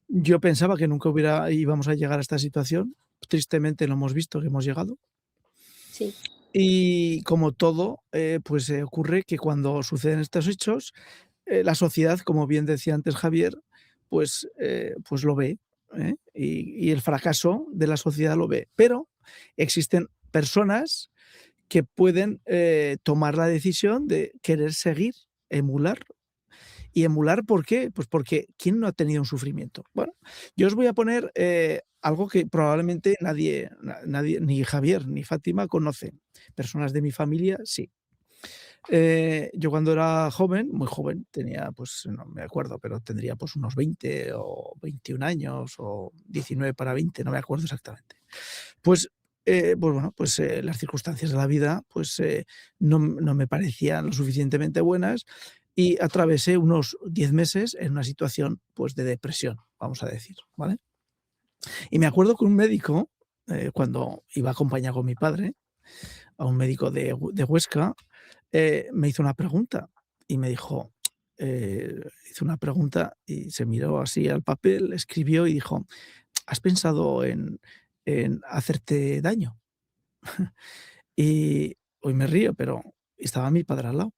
Yo pensaba que nunca íbamos a llegar a esta situación. Tristemente lo hemos visto que hemos llegado. Sí. Y como todo, pues ocurre que cuando suceden estos hechos, la sociedad, como bien decía antes Javier, pues lo ve, ¿eh? Y el fracaso de la sociedad lo ve. Pero existen personas que pueden tomar la decisión de querer seguir, emular. ¿Y emular por qué? Pues porque ¿quién no ha tenido un sufrimiento? Bueno, yo os voy a poner algo que probablemente nadie, ni Javier ni Fátima conocen. Personas de mi familia, sí. Yo cuando era joven, muy joven, tenía, pues no me acuerdo, pero tendría pues unos 20 o 21 años o 19 para 20, no me acuerdo exactamente. Pues, pues bueno, pues las circunstancias de la vida pues no me parecían lo suficientemente buenas y atravesé unos 10 meses en una situación pues de depresión, vamos a decir, ¿vale? Y me acuerdo que un médico, cuando iba acompañado con mi padre, a un médico de Huesca, me hizo una pregunta y me dijo, hizo una pregunta y se miró así al papel, escribió y dijo: "¿Has pensado en hacerte daño?". Y hoy me río, pero estaba mi padre al lado.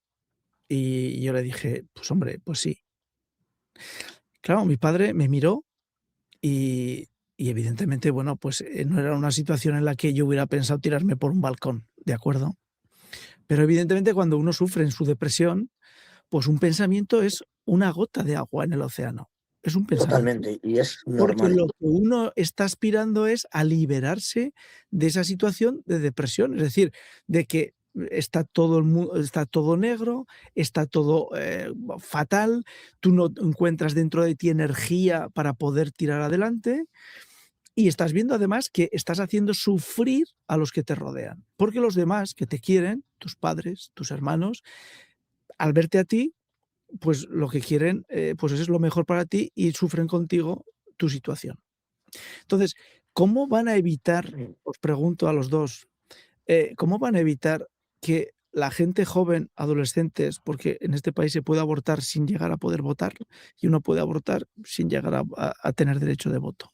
Y yo le dije: "Pues hombre, pues sí". Claro, mi padre me miró y evidentemente, bueno, pues, no era una situación en la que yo hubiera pensado tirarme por un balcón, ¿de acuerdo? Pero evidentemente cuando uno sufre en su depresión, pues un pensamiento es una gota de agua en el océano, es un pensamiento. Totalmente, y es Porque normal. lo que uno está aspirando es a liberarse de esa situación de depresión, es decir, de que está todo negro, está todo, fatal, tú no encuentras dentro de ti energía para poder tirar adelante y estás viendo además que estás haciendo sufrir a los que te rodean, porque los demás que te quieren, tus padres, tus hermanos, al verte a ti, pues lo que quieren, pues es lo mejor para ti y sufren contigo tu situación. Entonces, ¿cómo van a evitar? Mm. Os pregunto a los 2, ¿cómo van a evitar que la gente joven, adolescentes, porque en este país se puede abortar sin llegar a poder votar, y uno puede abortar sin llegar a tener derecho de voto?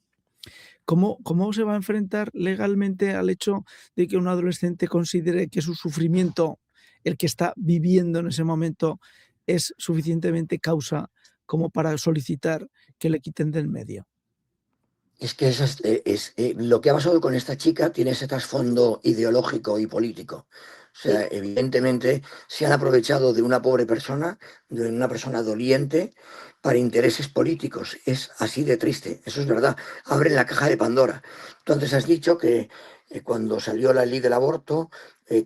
¿Cómo se va a enfrentar legalmente al hecho de que un adolescente considere que su sufrimiento, el que está viviendo en ese momento, es suficientemente causa como para solicitar que le quiten del medio? Es que lo que ha pasado con esta chica tiene ese trasfondo ideológico y político. O Sí. sea, evidentemente se han aprovechado de una pobre persona, de una persona doliente, para intereses políticos. Es así de triste, eso es verdad. Abren la caja de Pandora. Entonces has dicho que cuando salió la ley del aborto,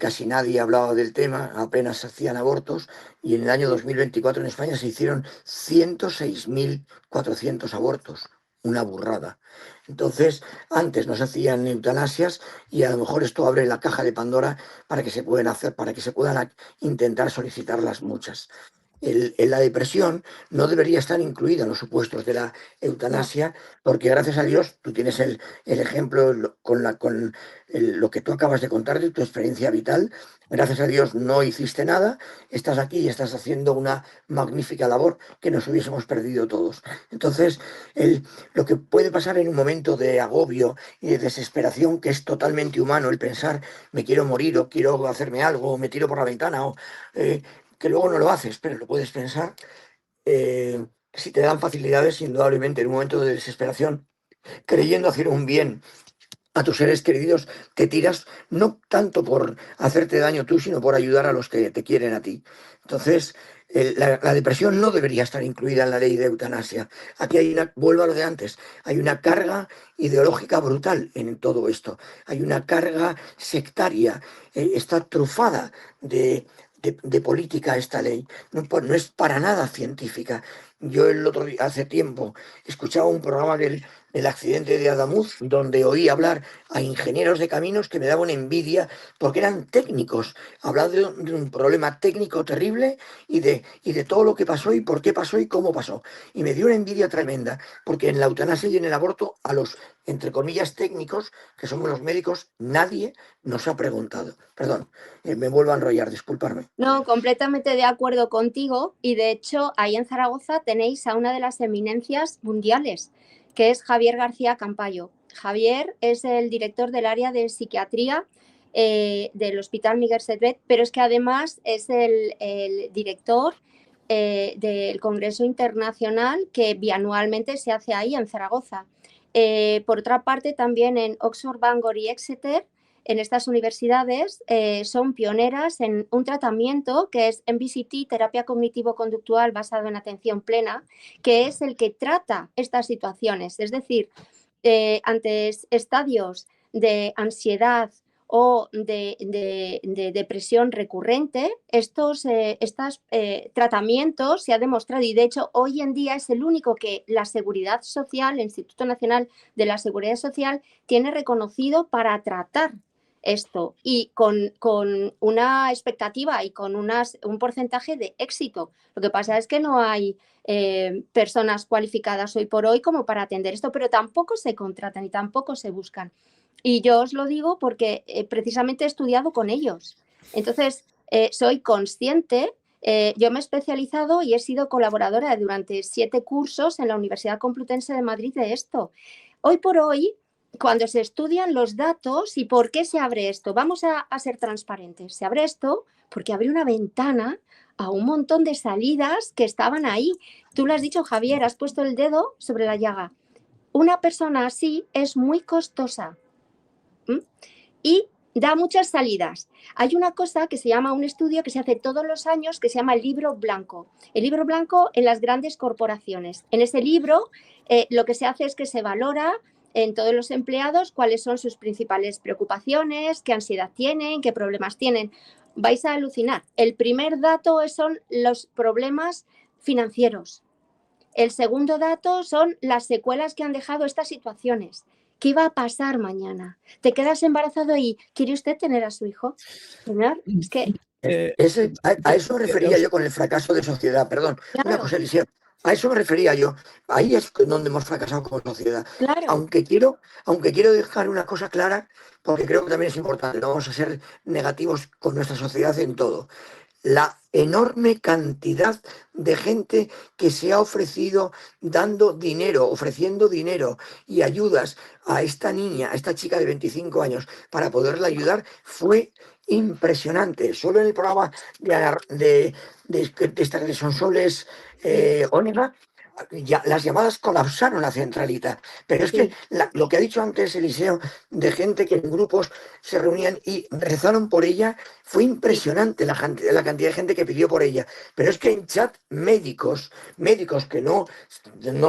casi nadie hablaba del tema, apenas se hacían abortos, y en el año 2024 en España se hicieron 106.400 abortos. Una burrada. Entonces, antes nos hacían eutanasias y a lo mejor esto abre la caja de Pandora para que se puedan hacer, para que se puedan intentar solicitarlas muchas. La depresión no debería estar incluida en los supuestos de la No. eutanasia, porque gracias a Dios tú tienes el ejemplo lo que tú acabas de contar de tu experiencia vital. Gracias a Dios no hiciste nada, estás aquí y estás haciendo una magnífica labor que nos hubiésemos perdido todos. Entonces, lo que puede pasar en un momento de agobio y de desesperación, que es totalmente humano, el pensar me quiero morir o quiero hacerme algo, o me tiro por la ventana, o eh, que luego no lo haces, pero lo puedes pensar. Si te dan facilidades, indudablemente, en un momento de desesperación, creyendo hacer un bien a tus seres queridos, te tiras no tanto por hacerte daño tú, sino por ayudar a los que te quieren a ti. Entonces, la depresión no debería estar incluida en la ley de eutanasia. Aquí vuelvo a lo de antes, hay una carga ideológica brutal en todo esto. Hay una carga sectaria, está trufada de política esta ley. No, no es para nada científica. Yo el otro día, hace tiempo, escuchaba un programa del accidente de Adamuz, donde oí hablar a ingenieros de caminos que me daban envidia porque eran técnicos, hablando de un problema técnico terrible y de todo lo que pasó y por qué pasó y cómo pasó. Y me dio una envidia tremenda, porque en la eutanasia y en el aborto, a los, entre comillas, técnicos, que somos los médicos, nadie nos ha preguntado. Perdón, me vuelvo a enrollar, disculparme. No, completamente de acuerdo contigo y de hecho ahí en Zaragoza tenéis a una de las eminencias mundiales, que es Javier García Campayo. Javier es el director del área de psiquiatría del Hospital Miguel Servet, pero es que además es el director del Congreso Internacional que bianualmente se hace ahí en Zaragoza. Por otra parte, también en Oxford, Bangor y Exeter, en estas universidades son pioneras en un tratamiento que es MBCT, terapia cognitivo-conductual basado en atención plena, que es el que trata estas situaciones. Es decir, ante estadios de ansiedad o de depresión recurrente, estos tratamientos se ha demostrado, y de hecho hoy en día es el único que la Seguridad Social, el Instituto Nacional de la Seguridad Social, tiene reconocido para tratar esto, y con una expectativa y con un porcentaje de éxito. Lo que pasa es que no hay personas cualificadas hoy por hoy como para atender esto, pero tampoco se contratan y tampoco se buscan. Y yo os lo digo porque precisamente he estudiado con ellos. Entonces, soy consciente. Yo me he especializado y he sido colaboradora durante 7 cursos en la Universidad Complutense de Madrid de esto. Hoy por hoy, cuando se estudian los datos y por qué se abre esto, vamos a ser transparentes. Se abre esto porque abre una ventana a un montón de salidas que estaban ahí. Tú lo has dicho, Javier, has puesto el dedo sobre la llaga. Una persona así es muy costosa. Y da muchas salidas. Hay una cosa que se llama, un estudio que se hace todos los años, que se llama el libro blanco. El libro blanco en las grandes corporaciones. En ese libro lo que se hace es que se valora en todos los empleados cuáles son sus principales preocupaciones, qué ansiedad tienen, qué problemas tienen. Vais a alucinar. El primer dato son los problemas financieros. El segundo dato son las secuelas que han dejado estas situaciones. ¿Qué va a pasar mañana? ¿Te quedas embarazado y quiere usted tener a su hijo? Señor, es que... A eso me refería yo con el fracaso de sociedad. Perdón, Claro. Una cosa, Eliseo. A eso me refería yo. Ahí es donde hemos fracasado como sociedad. Claro. Aunque quiero dejar una cosa clara, porque creo que también es importante, no vamos a ser negativos con nuestra sociedad en todo. La enorme cantidad de gente que se ha ofrecido dando dinero, ofreciendo dinero y ayudas a esta niña, a esta chica de 25 años, para poderla ayudar, fue impresionante. Solo en el programa de esta de Sonsoles Onega, ya, las llamadas colapsaron la centralita. Pero es que lo que ha dicho antes Eliseo, de gente que en grupos se reunían y rezaron por ella, fue impresionante la cantidad de gente que pidió por ella. Pero es que en chat médicos que no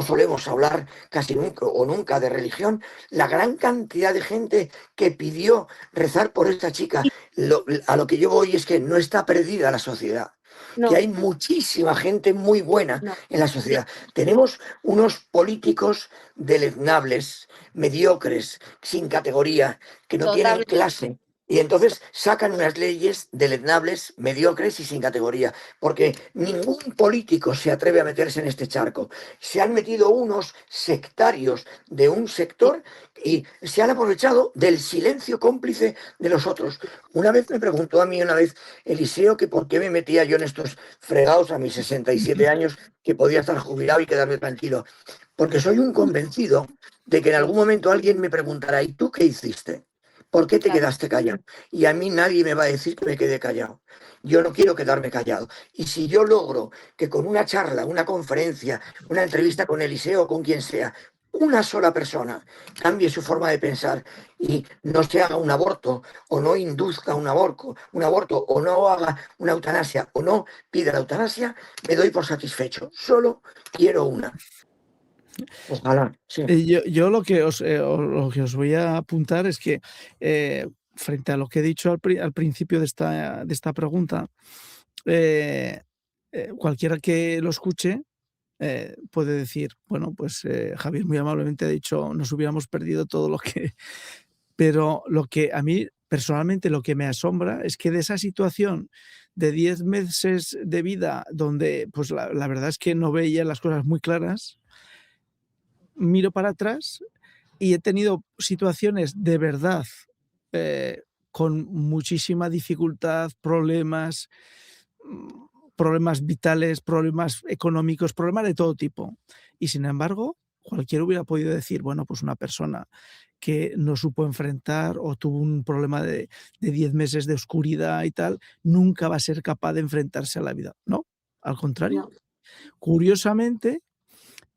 solemos hablar casi nunca o nunca de religión, la gran cantidad de gente que pidió rezar por esta chica, a lo que yo voy es que no está perdida la sociedad. No. Que hay muchísima gente muy buena en la sociedad. Tenemos unos políticos deleznables, mediocres, sin categoría, que no tienen clase. Y entonces sacan unas leyes deleznables, mediocres y sin categoría, porque ningún político se atreve a meterse en este charco. Se han metido unos sectarios de un sector y se han aprovechado del silencio cómplice de los otros. Una vez me preguntó a mí Eliseo, que por qué me metía yo en estos fregados a mis 67 años, que podía estar jubilado y quedarme tranquilo. Porque soy un convencido de que en algún momento alguien me preguntará, ¿y tú qué hiciste? ¿Por qué te quedaste callado? Y a mí nadie me va a decir que me quedé callado. Yo no quiero quedarme callado. Y si yo logro que con una charla, una conferencia, una entrevista con Eliseo o con quien sea, una sola persona cambie su forma de pensar y no se haga un aborto o no induzca un aborto o no haga una eutanasia o no pida la eutanasia, me doy por satisfecho. Solo quiero una. Ojalá, sí. Yo lo que os voy a apuntar es que frente a lo que he dicho al principio de esta pregunta, cualquiera que lo escuche puede decir, bueno, pues Javier muy amablemente ha dicho, nos hubiéramos perdido todo lo que... Pero lo que a mí personalmente lo que me asombra es que de esa situación de 10 meses de vida donde pues la verdad es que no veía las cosas muy claras, miro para atrás y he tenido situaciones de verdad con muchísima dificultad, problemas vitales, problemas económicos, problemas de todo tipo. Y sin embargo, cualquiera hubiera podido decir, bueno, pues una persona que no supo enfrentar o tuvo un problema de 10 meses de oscuridad y tal, nunca va a ser capaz de enfrentarse a la vida. No, al contrario. No. Curiosamente,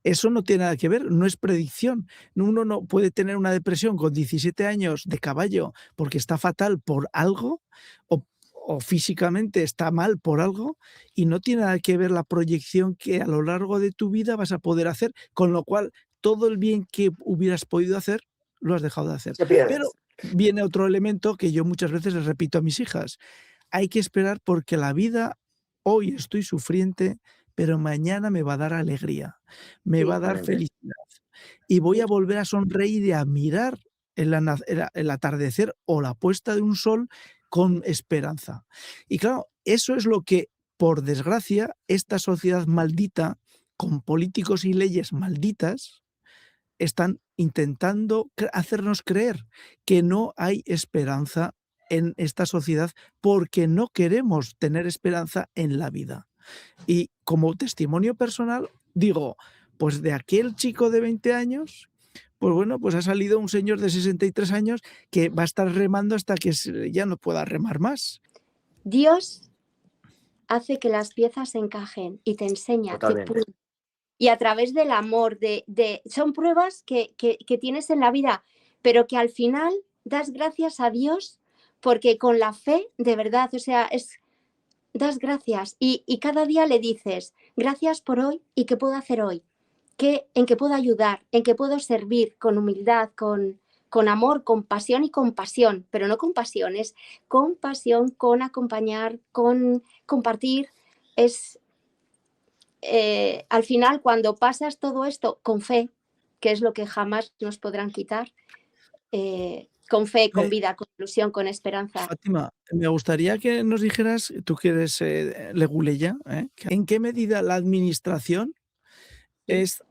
eso no tiene nada que ver, no es predicción. Uno no puede tener una depresión con 17 años de caballo porque está fatal por algo o físicamente está mal por algo y no tiene nada que ver la proyección que a lo largo de tu vida vas a poder hacer, con lo cual todo el bien que hubieras podido hacer lo has dejado de hacer. Se pierde. viene otro elemento que yo muchas veces les repito a mis hijas. Hay que esperar porque la vida, hoy estoy sufriente, pero mañana me va a dar alegría, me va a Sí, dar Exactamente. felicidad y voy a sí, volver a sonreír y a mirar el atardecer o la puesta de un sol con esperanza. Y claro, eso es lo que, por desgracia, esta sociedad maldita, con políticos y leyes malditas, están intentando hacernos creer que no hay esperanza en esta sociedad porque no queremos tener esperanza en la vida. Y como testimonio personal, digo, pues de aquel chico de 20 años, pues bueno, pues ha salido un señor de 63 años que va a estar remando hasta que ya no pueda remar más. Dios hace que las piezas encajen y te enseña, te Totalmente. puede. Y a través del amor, son pruebas que tienes en la vida, pero que al final das gracias a Dios porque con la fe, de verdad, o sea, das gracias y cada día le dices, gracias por hoy y qué puedo hacer hoy, en qué puedo ayudar, en qué puedo servir con humildad, con amor, con pasión y compasión, pero no con pasión, es con pasión, con acompañar, con compartir. Es, al final, cuando pasas todo esto con fe, que es lo que jamás nos podrán quitar, con fe, con Eh, vida, con ilusión, con esperanza. Fátima, me gustaría que nos dijeras, tú que eres leguleya, ¿en qué medida la administración ¿Sí? es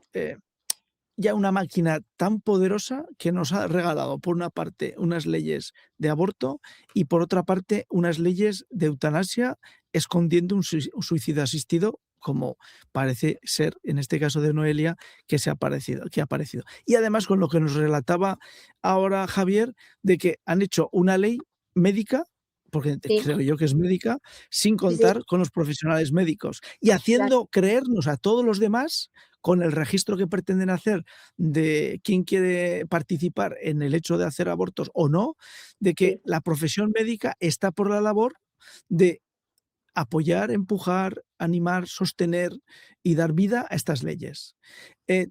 ya una máquina tan poderosa que nos ha regalado, por una parte, unas leyes de aborto y por otra parte, unas leyes de eutanasia, escondiendo un suicidio asistido, como parece ser en este caso de Noelia, que ha aparecido. Y además con lo que nos relataba ahora Javier, de que han hecho una ley médica, porque Sí, creo yo que es médica, sin sí, sí, contar con los profesionales médicos y claro, haciendo creernos a todos los demás con el registro que pretenden hacer de quién quiere participar en el hecho de hacer abortos o no, de que sí. la profesión médica está por la labor de apoyar, empujar, animar, sostener y dar vida a estas leyes.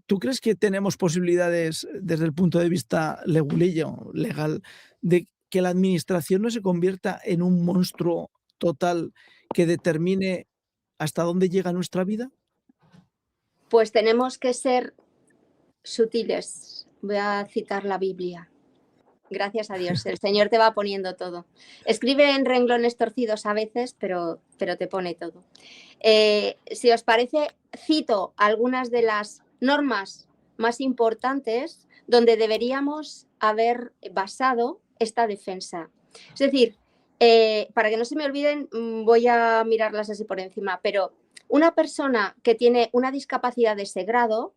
¿Tú crees que tenemos posibilidades desde el punto de vista leguleyo, legal, de que la administración no se convierta en un monstruo total que determine hasta dónde llega nuestra vida? Pues tenemos que ser sutiles. Voy a citar la Biblia. Gracias a Dios, el Señor te va poniendo todo. Escribe en renglones torcidos a veces, pero te pone todo. Si os parece, cito algunas de las normas más importantes donde deberíamos haber basado esta defensa. Es decir, para que no se me olviden, voy a mirarlas así por encima, pero una persona que tiene una discapacidad de ese grado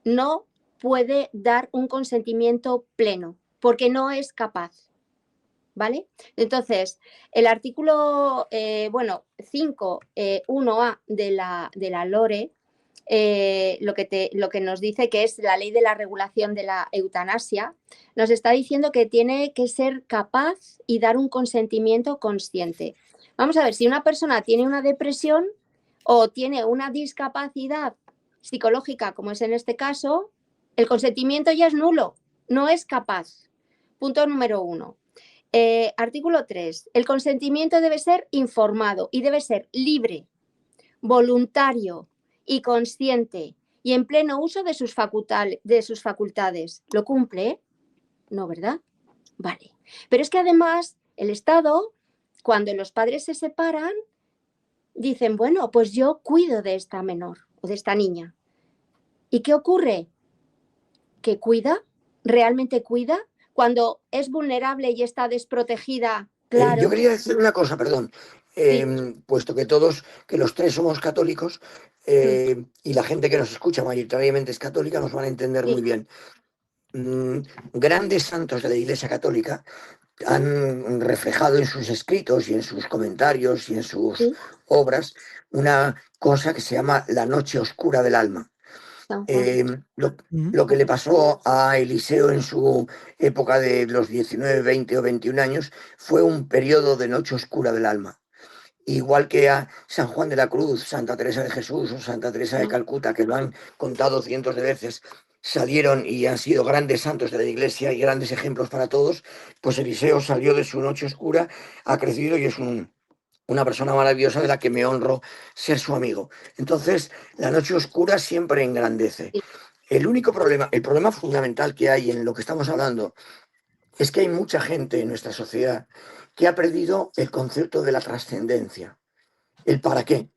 no puede dar un consentimiento pleno porque no es capaz. ¿Vale? Entonces, el artículo 5, 1A de la LORE, lo que nos dice que es la ley de la regulación de la eutanasia, nos está diciendo que tiene que ser capaz y dar un consentimiento consciente. Vamos a ver, si una persona tiene una depresión o tiene una discapacidad psicológica, como es en este caso, el consentimiento ya es nulo, no es capaz. Punto número 1. Artículo 3. El consentimiento debe ser informado y debe ser libre, voluntario y consciente y en pleno uso de sus facultades. ¿Lo cumple? No, ¿verdad? Vale. Pero es que además el Estado, cuando los padres se separan, dicen, bueno, pues yo cuido de esta menor o de esta niña. ¿Y qué ocurre? Que cuida, realmente cuida, cuando es vulnerable y está desprotegida, Yo claro, quería decir una cosa, perdón. sí. Puesto que los tres somos católicos, Mm, y la gente que nos escucha mayoritariamente es católica, nos van a entender muy sí, bien. Mm, Grandes santos de la Iglesia Católica han reflejado en sus escritos y en sus comentarios y en sus sí, obras una cosa que se llama la noche oscura del alma. San Juan. Eh, lo, Ujú. lo que le pasó a Eliseo en su época de los 19, 20 o 21 años fue un periodo de noche oscura del alma. Igual que a San Juan de la Cruz, Santa Teresa de Jesús o Santa Teresa de Mm, Calcuta, que lo han contado cientos de veces, salieron y han sido grandes santos de la Iglesia y grandes ejemplos para todos, pues Eliseo salió de su noche oscura, ha crecido y es una persona maravillosa de la que me honro ser su amigo. Entonces, la noche oscura siempre engrandece. Sí, El único problema, el problema fundamental que hay en lo que estamos hablando, es que hay mucha gente en nuestra sociedad que ha perdido el concepto de la trascendencia, el para qué.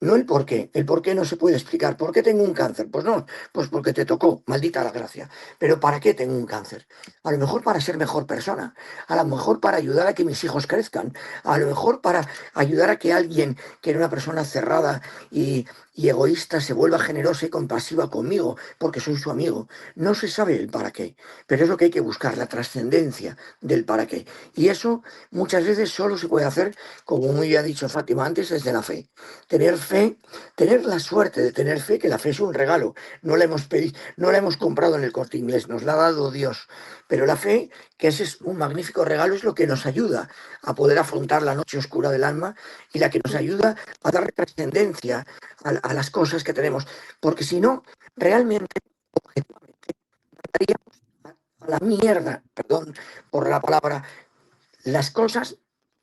No el por qué. El por qué no se puede explicar. ¿Por qué tengo un cáncer? Pues no, pues porque te tocó, maldita la gracia. Pero ¿para qué tengo un cáncer? A lo mejor para ser mejor persona, a lo mejor para ayudar a que mis hijos crezcan, a lo mejor para ayudar a que alguien que era una persona cerrada y egoísta se vuelva generosa y compasiva conmigo, porque soy su amigo. No se sabe el para qué, pero es lo que hay que buscar, la trascendencia del para qué. Y eso muchas veces solo se puede hacer, como muy ha dicho Fátima antes, desde la fe. Tener fe, tener la suerte de tener fe, que la fe es un regalo, no la hemos pedido, no la hemos comprado en el Corte Inglés, nos la ha dado Dios, pero la fe, que ese es un magnífico regalo, es lo que nos ayuda a poder afrontar la noche oscura del alma y la que nos ayuda a dar trascendencia a las cosas que tenemos, porque si no, realmente, objetivamente, daríamos a la mierda, perdón por la palabra, las cosas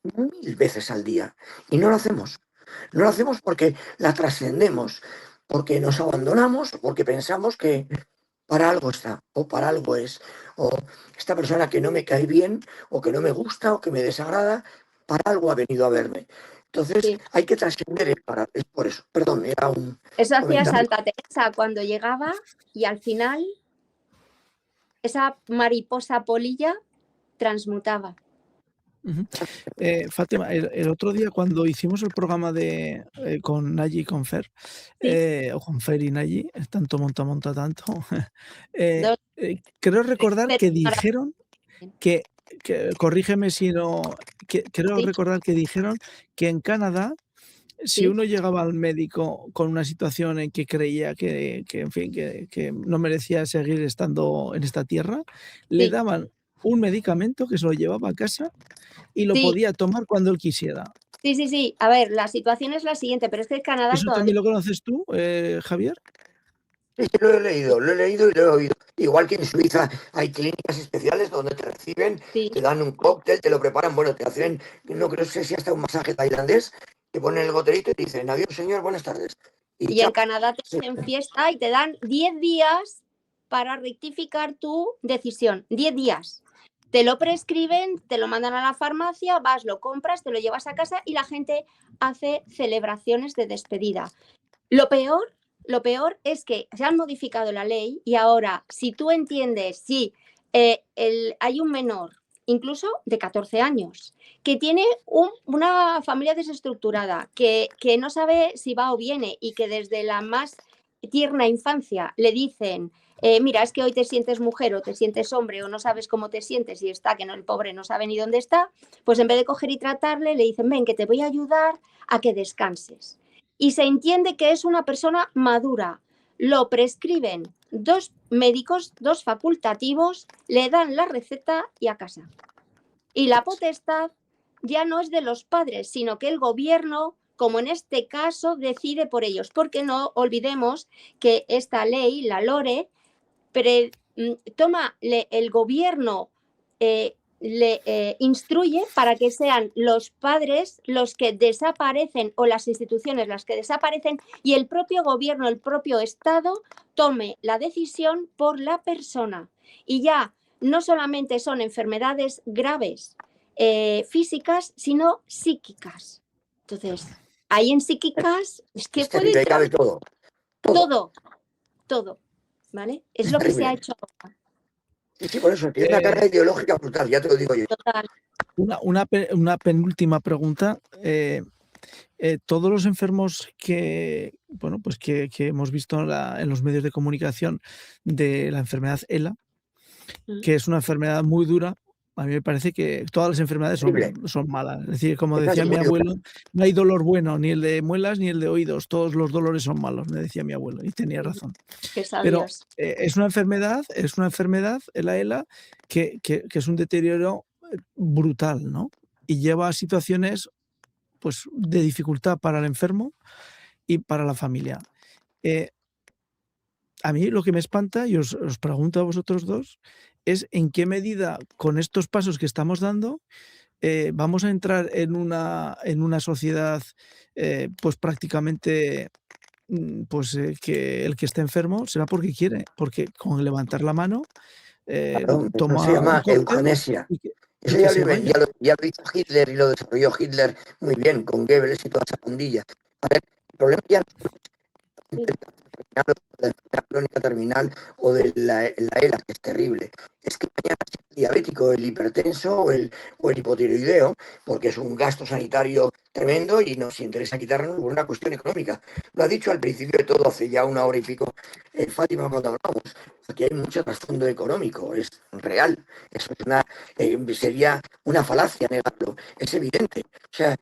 1000 veces al día, y no lo hacemos. No lo hacemos porque la trascendemos, porque nos abandonamos, porque pensamos que para algo está, o para algo es, o esta persona que no me cae bien, o que no me gusta, o que me desagrada, para algo ha venido a verme. Entonces sí. hay que trascender es por eso. Perdón, era un Eso hacía comentario. Santa Teresa cuando llegaba y al final esa mariposa polilla transmutaba. Fátima, el otro día cuando hicimos el programa con Nayi y con Fer, Sí, o con Fer y Nayi, tanto monta tanto, dos creo recordar que expertos dijeron que, corrígeme si no, creo sí, recordar que dijeron que en Canadá, si sí, uno llegaba al médico con una situación en que creía en fin, que no merecía seguir estando en esta tierra, le sí, daban un medicamento que se lo llevaba a casa y lo sí, podía tomar cuando él quisiera. sí, sí, sí. A ver, la situación es la siguiente, pero es que Canadá ¿Eso todavía también lo conoces tú, Javier? Sí, sí, lo he leído y lo he oído. Igual que en Suiza hay clínicas especiales donde te reciben, sí. te dan un cóctel, te lo preparan, bueno, te hacen, no creo sé si hasta un masaje tailandés, te ponen el goterito y te dicen, adiós señor, buenas tardes. Y Y en chao. Canadá te Sí, hacen fiesta y te dan 10 días para rectificar tu decisión. 10 días. Te lo prescriben, te lo mandan a la farmacia, vas, lo compras, te lo llevas a casa y la gente hace celebraciones de despedida. Lo peor es que se han modificado la ley y ahora, si tú entiendes, si hay un menor, incluso de 14 años, que tiene una familia desestructurada, que no sabe si va o viene y que desde la más tierna infancia le dicen, mira, es que hoy te sientes mujer o te sientes hombre o no sabes cómo te sientes y está, que no, el pobre no sabe ni dónde está, pues en vez de coger y tratarle, le dicen, ven, que te voy a ayudar a que descanses. Y se entiende que es una persona madura. Lo prescriben 2 médicos, 2 facultativos, le dan la receta y a casa. Y la potestad ya no es de los padres, sino que el gobierno, como en este caso, decide por ellos. Porque no olvidemos que esta ley, la LORE, toma el gobierno, le instruye para que sean los padres los que desaparecen o las instituciones las que desaparecen y el propio gobierno, el propio Estado tome la decisión por la persona. Y ya no solamente son enfermedades graves físicas, sino psíquicas. Entonces, ahí en psíquicas es que es puede terrible, ahí entrar cabe todo, todo, todo, todo, ¿vale? Es es lo que se ha terrible. hecho Sí, sí, por eso, tiene una Eh, carga ideológica brutal, ya te lo digo yo. total. una penúltima pregunta. Todos los enfermos bueno, pues que hemos visto en los medios de comunicación de la enfermedad ELA, que es una enfermedad muy dura, a mí me parece que todas las enfermedades Terrible. son malas. Es decir, como Esa decía es mi muy dura. abuelo, no hay dolor bueno, ni el de muelas ni el de oídos, todos los dolores son malos, me decía mi abuelo, y tenía razón. Qué Pero sabios. es una enfermedad, la ELA, que es un deterioro brutal, ¿no? Y lleva a situaciones, pues, de dificultad para el enfermo y para la familia. Eh, a mí lo que me espanta, y os pregunto a vosotros dos, es en qué medida con estos pasos que estamos dando vamos a entrar en una sociedad pues prácticamente que el que esté enfermo será porque quiere, porque con levantar la mano Claro, eso se toma un llama cóctel eugenesia. y Eso que ya se lo, vaya. ya lo hizo Hitler y lo desarrolló Hitler muy bien con Goebbels y toda esa pandilla. A ver, el problema ya no Sí. es de la crónica terminal o de la ELA, que es terrible. Es que mañana sea el diabético, el hipertenso o el hipotiroideo, porque es un gasto sanitario tremendo y nos interesa quitarnos por una cuestión económica. Lo ha dicho al principio de todo, hace ya una hora y pico, Fátima, cuando hablamos. Aquí hay mucho trasfondo económico, es real. Eso es sería una falacia negarlo, es evidente. O sea,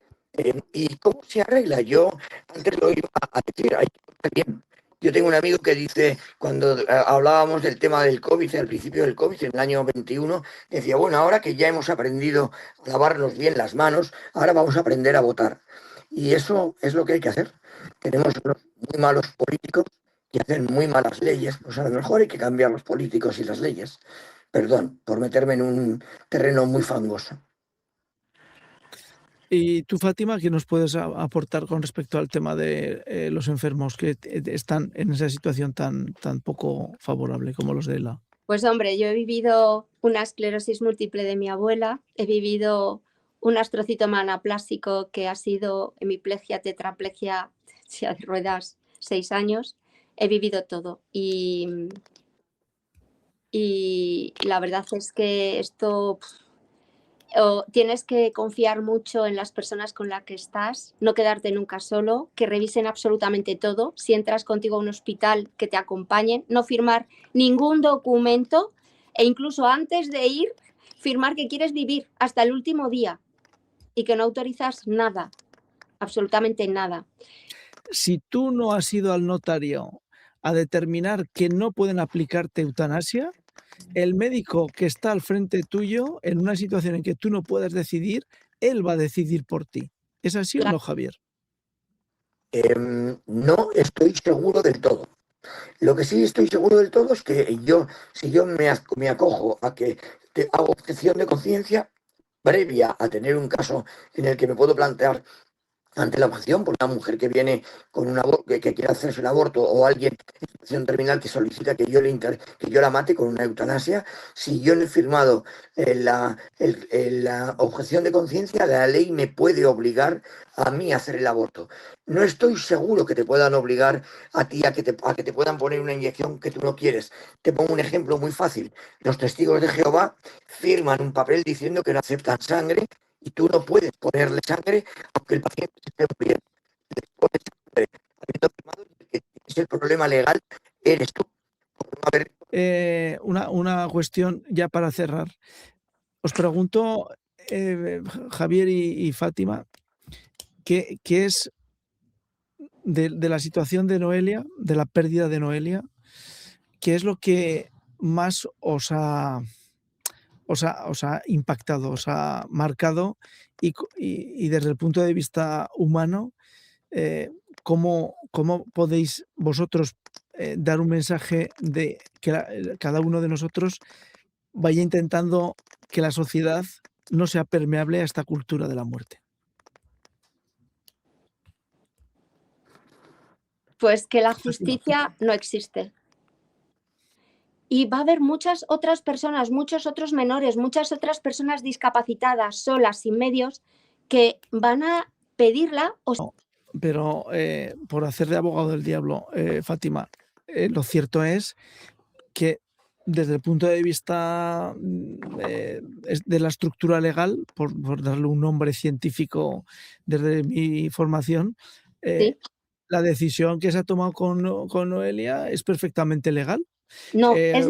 ¿y cómo se arregla? Yo antes lo iba a decir, hay que estar bien. Yo tengo un amigo que dice, cuando hablábamos del tema del COVID, al principio del COVID, en el año 21, decía, bueno, ahora que ya hemos aprendido a lavarnos bien las manos, ahora vamos a aprender a votar. Y eso es lo que hay que hacer. Tenemos unos muy malos políticos que hacen muy malas leyes, pues a lo mejor hay que cambiar los políticos y las leyes. Perdón por meterme en un terreno muy fangoso. Y tú, Fátima, ¿qué nos puedes aportar con respecto al tema de los enfermos que están en esa situación tan poco favorable como los de ELA? Pues hombre, yo he vivido una esclerosis múltiple de mi abuela, he vivido un astrocitoma anaplásico que ha sido hemiplegia, tetraplegia, silla de ruedas, 6 años. He vivido todo y la verdad es que esto tienes que confiar mucho en las personas con las que estás, no quedarte nunca solo, que revisen absolutamente todo. Si entras contigo a un hospital, que te acompañen, no firmar ningún documento e incluso antes de ir, firmar que quieres vivir hasta el último día y que no autorizas nada, absolutamente nada. Si tú no has ido al notario a determinar que no pueden aplicarte eutanasia, el médico que está al frente tuyo, en una situación en que tú no puedas decidir, él va a decidir por ti. ¿Es así o Claro. no, Javier? No estoy seguro del todo. Lo que sí estoy seguro del todo es que yo, si yo me acojo a que hago objeción de conciencia previa a tener un caso en el que me puedo plantear ante la objeción por una mujer que viene con un que quiere hacerse un aborto o alguien en situación terminal que solicita que que yo la mate con una eutanasia, si yo no he firmado la objeción de conciencia, la ley me puede obligar a mí a hacer el aborto. No estoy seguro que te puedan obligar a ti a que te puedan poner una inyección que tú no quieres. Te pongo un ejemplo muy fácil. Los testigos de Jehová firman un papel diciendo que no aceptan sangre y tú no puedes ponerle sangre aunque el paciente se esté muriendo. Después, habiendo firmado, el que tienes el problema legal eres tú. Por no haber... Una cuestión ya para cerrar. Os pregunto, Javier y Fátima, ¿qué es de la situación de Noelia, de la pérdida de Noelia? ¿Qué es lo que más os ha impactado, os ha marcado? Y desde el punto de vista humano, ¿cómo podéis vosotros dar un mensaje de que cada uno de nosotros vaya intentando que la sociedad no sea permeable a esta cultura de la muerte? Pues que la Fátima. justicia no existe. Y va a haber muchas otras personas, muchos otros menores, muchas otras personas discapacitadas, solas, sin medios, que van a pedirla o... Pero por hacer de abogado del diablo, Fátima, lo cierto es que desde el punto de vista de la estructura legal, por darle un nombre científico desde mi formación, ¿Sí? la decisión que se ha tomado con Noelia es perfectamente legal. No, es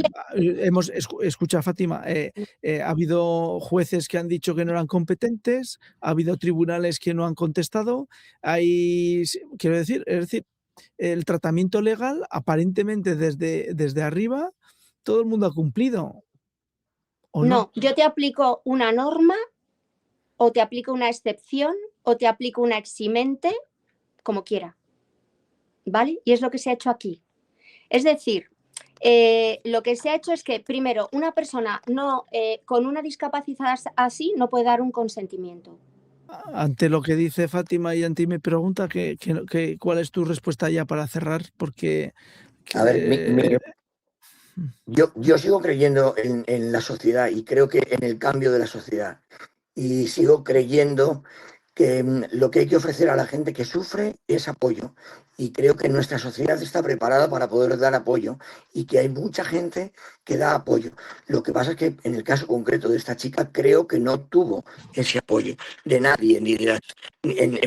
Escucha, Fátima, ha habido jueces que han dicho que no eran competentes, ha habido tribunales que no han contestado, quiero decir, es decir, el tratamiento legal aparentemente desde arriba todo el mundo ha cumplido, ¿o no? No, yo te aplico una norma o te aplico una excepción o te aplico una eximente, como quiera, ¿vale? Y es lo que se ha hecho aquí. Es decir, lo que se ha hecho es que, primero, una persona con una discapacidad así no puede dar un consentimiento. Ante lo que dice Fátima y ante mi pregunta, ¿cuál es tu respuesta ya para cerrar? Porque A ver, mm, yo sigo creyendo en la sociedad y creo que en el cambio de la sociedad. Y sigo creyendo que lo que hay que ofrecer a la gente que sufre es apoyo. Y creo que nuestra sociedad está preparada para poder dar apoyo y que hay mucha gente que da apoyo. Lo que pasa es que en el caso concreto de esta chica creo que no tuvo ese apoyo de nadie, ni de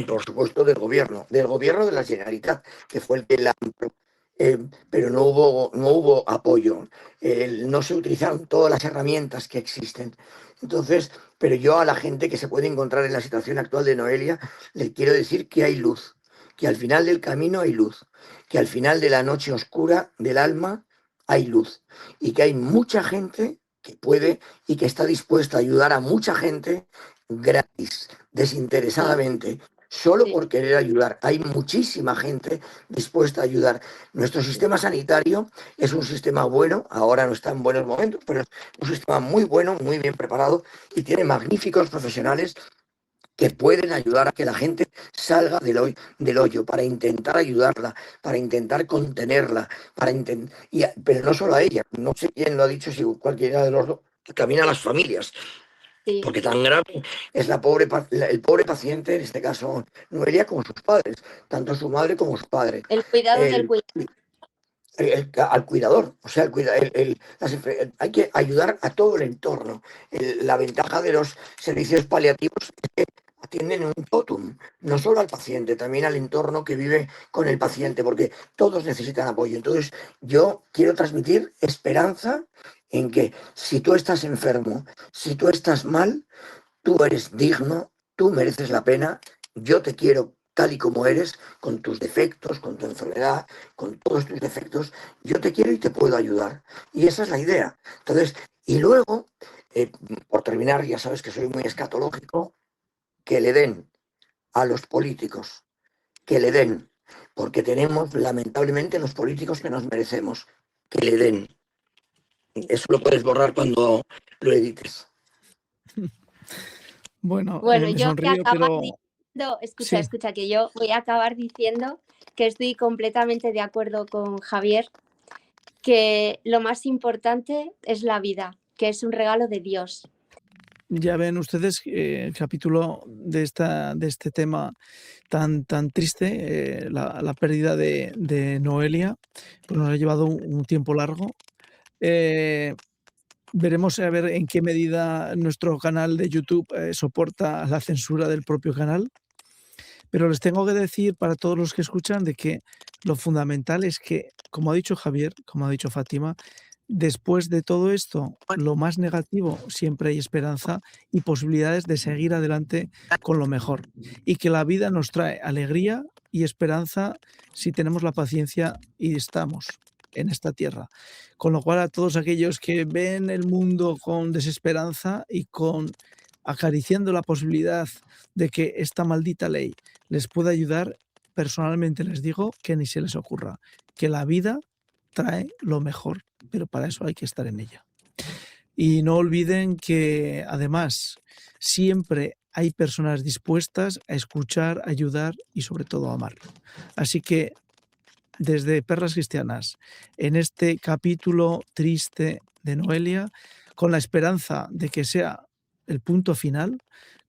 por supuesto del gobierno de la Generalitat, que fue el que la... pero no hubo apoyo, no se utilizaron todas las herramientas que existen. Entonces, pero yo a la gente que se puede encontrar en la situación actual de Noelia, le quiero decir que hay luz, que al final del camino hay luz, que al final de la noche oscura del alma hay luz y que hay mucha gente que puede y que está dispuesta a ayudar a mucha gente gratis, desinteresadamente, solo por querer ayudar. Hay muchísima gente dispuesta a ayudar. Nuestro sistema sanitario es un sistema bueno, ahora no está en buenos momentos, pero es un sistema muy bueno, muy bien preparado y tiene magníficos profesionales que pueden ayudar a que la gente salga del hoyo para intentar ayudarla, para intentar contenerla, pero no solo a ella, no sé quién lo ha dicho, si cualquiera de los dos, también a las familias, Sí. porque tan grave es el pobre paciente, en este caso Noelia, como sus padres, tanto su madre como su padre. El cuidado del El, cuidado. al cuidador, o sea, hay que ayudar a todo el entorno. La ventaja de los servicios paliativos es que atienden un totum, no solo al paciente, también al entorno que vive con el paciente, porque todos necesitan apoyo. Entonces, yo quiero transmitir esperanza en que si tú estás enfermo, si tú estás mal, tú eres digno, tú mereces la pena, yo te quiero tal y como eres, con tus defectos, con tu enfermedad, con todos tus defectos, yo te quiero y te puedo ayudar. Y esa es la idea. Entonces, y luego, eh, por terminar, ya sabes que soy muy escatológico, que le den a los políticos, que le den, porque tenemos lamentablemente los políticos que nos merecemos, que le den. Eso lo puedes borrar cuando lo edites. bueno, Bueno, me yo voy a sonrío, acabar pero diciendo, sí, escucha, que yo voy a acabar diciendo que estoy completamente de acuerdo con Javier, que lo más importante es la vida, que es un regalo de Dios. ya ven ustedes el capítulo de este tema tan triste, la pérdida de Noelia, pues nos ha llevado un tiempo largo. Veremos a ver en qué medida nuestro canal de YouTube soporta la censura del propio canal. Pero les tengo que decir, para todos los que escuchan, de que lo fundamental es que, como ha dicho Javier, como ha dicho Fátima, después de todo esto, lo más negativo, siempre hay esperanza y posibilidades de seguir adelante con lo mejor. Y que la vida nos trae alegría y esperanza si tenemos la paciencia y estamos en esta tierra. Con lo cual, a todos aquellos que ven el mundo con desesperanza y acariciando la posibilidad de que esta maldita ley les pueda ayudar, personalmente les digo que ni se les ocurra, que la vida trae lo mejor, pero para eso hay que estar en ella. Y no olviden que, además, siempre hay personas dispuestas a escuchar, ayudar y sobre todo a amar. Así que, desde Perlas Cristianas, en este capítulo triste de Noelia, con la esperanza de que sea el punto final,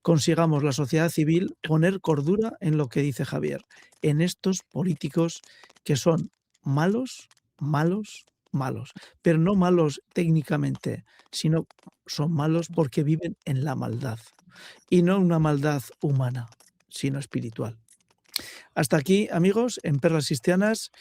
consigamos la sociedad civil poner cordura en lo que dice Javier, en estos políticos que son malos, malos, malos, pero no malos técnicamente, sino son malos porque viven en la maldad, y no una maldad humana, sino espiritual. Hasta aquí, amigos, en Perlas Cristianas.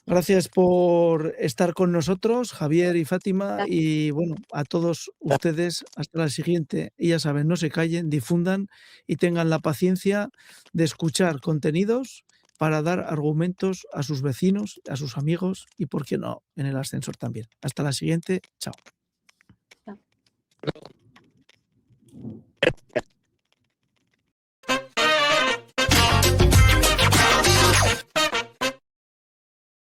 Gracias por estar con nosotros, Javier y Fátima, y bueno, a todos ustedes, hasta la siguiente. Y ya saben, no se callen, difundan y tengan la paciencia de escuchar contenidos para dar argumentos a sus vecinos, a sus amigos y, por qué no, en el ascensor también. Hasta la siguiente, chao.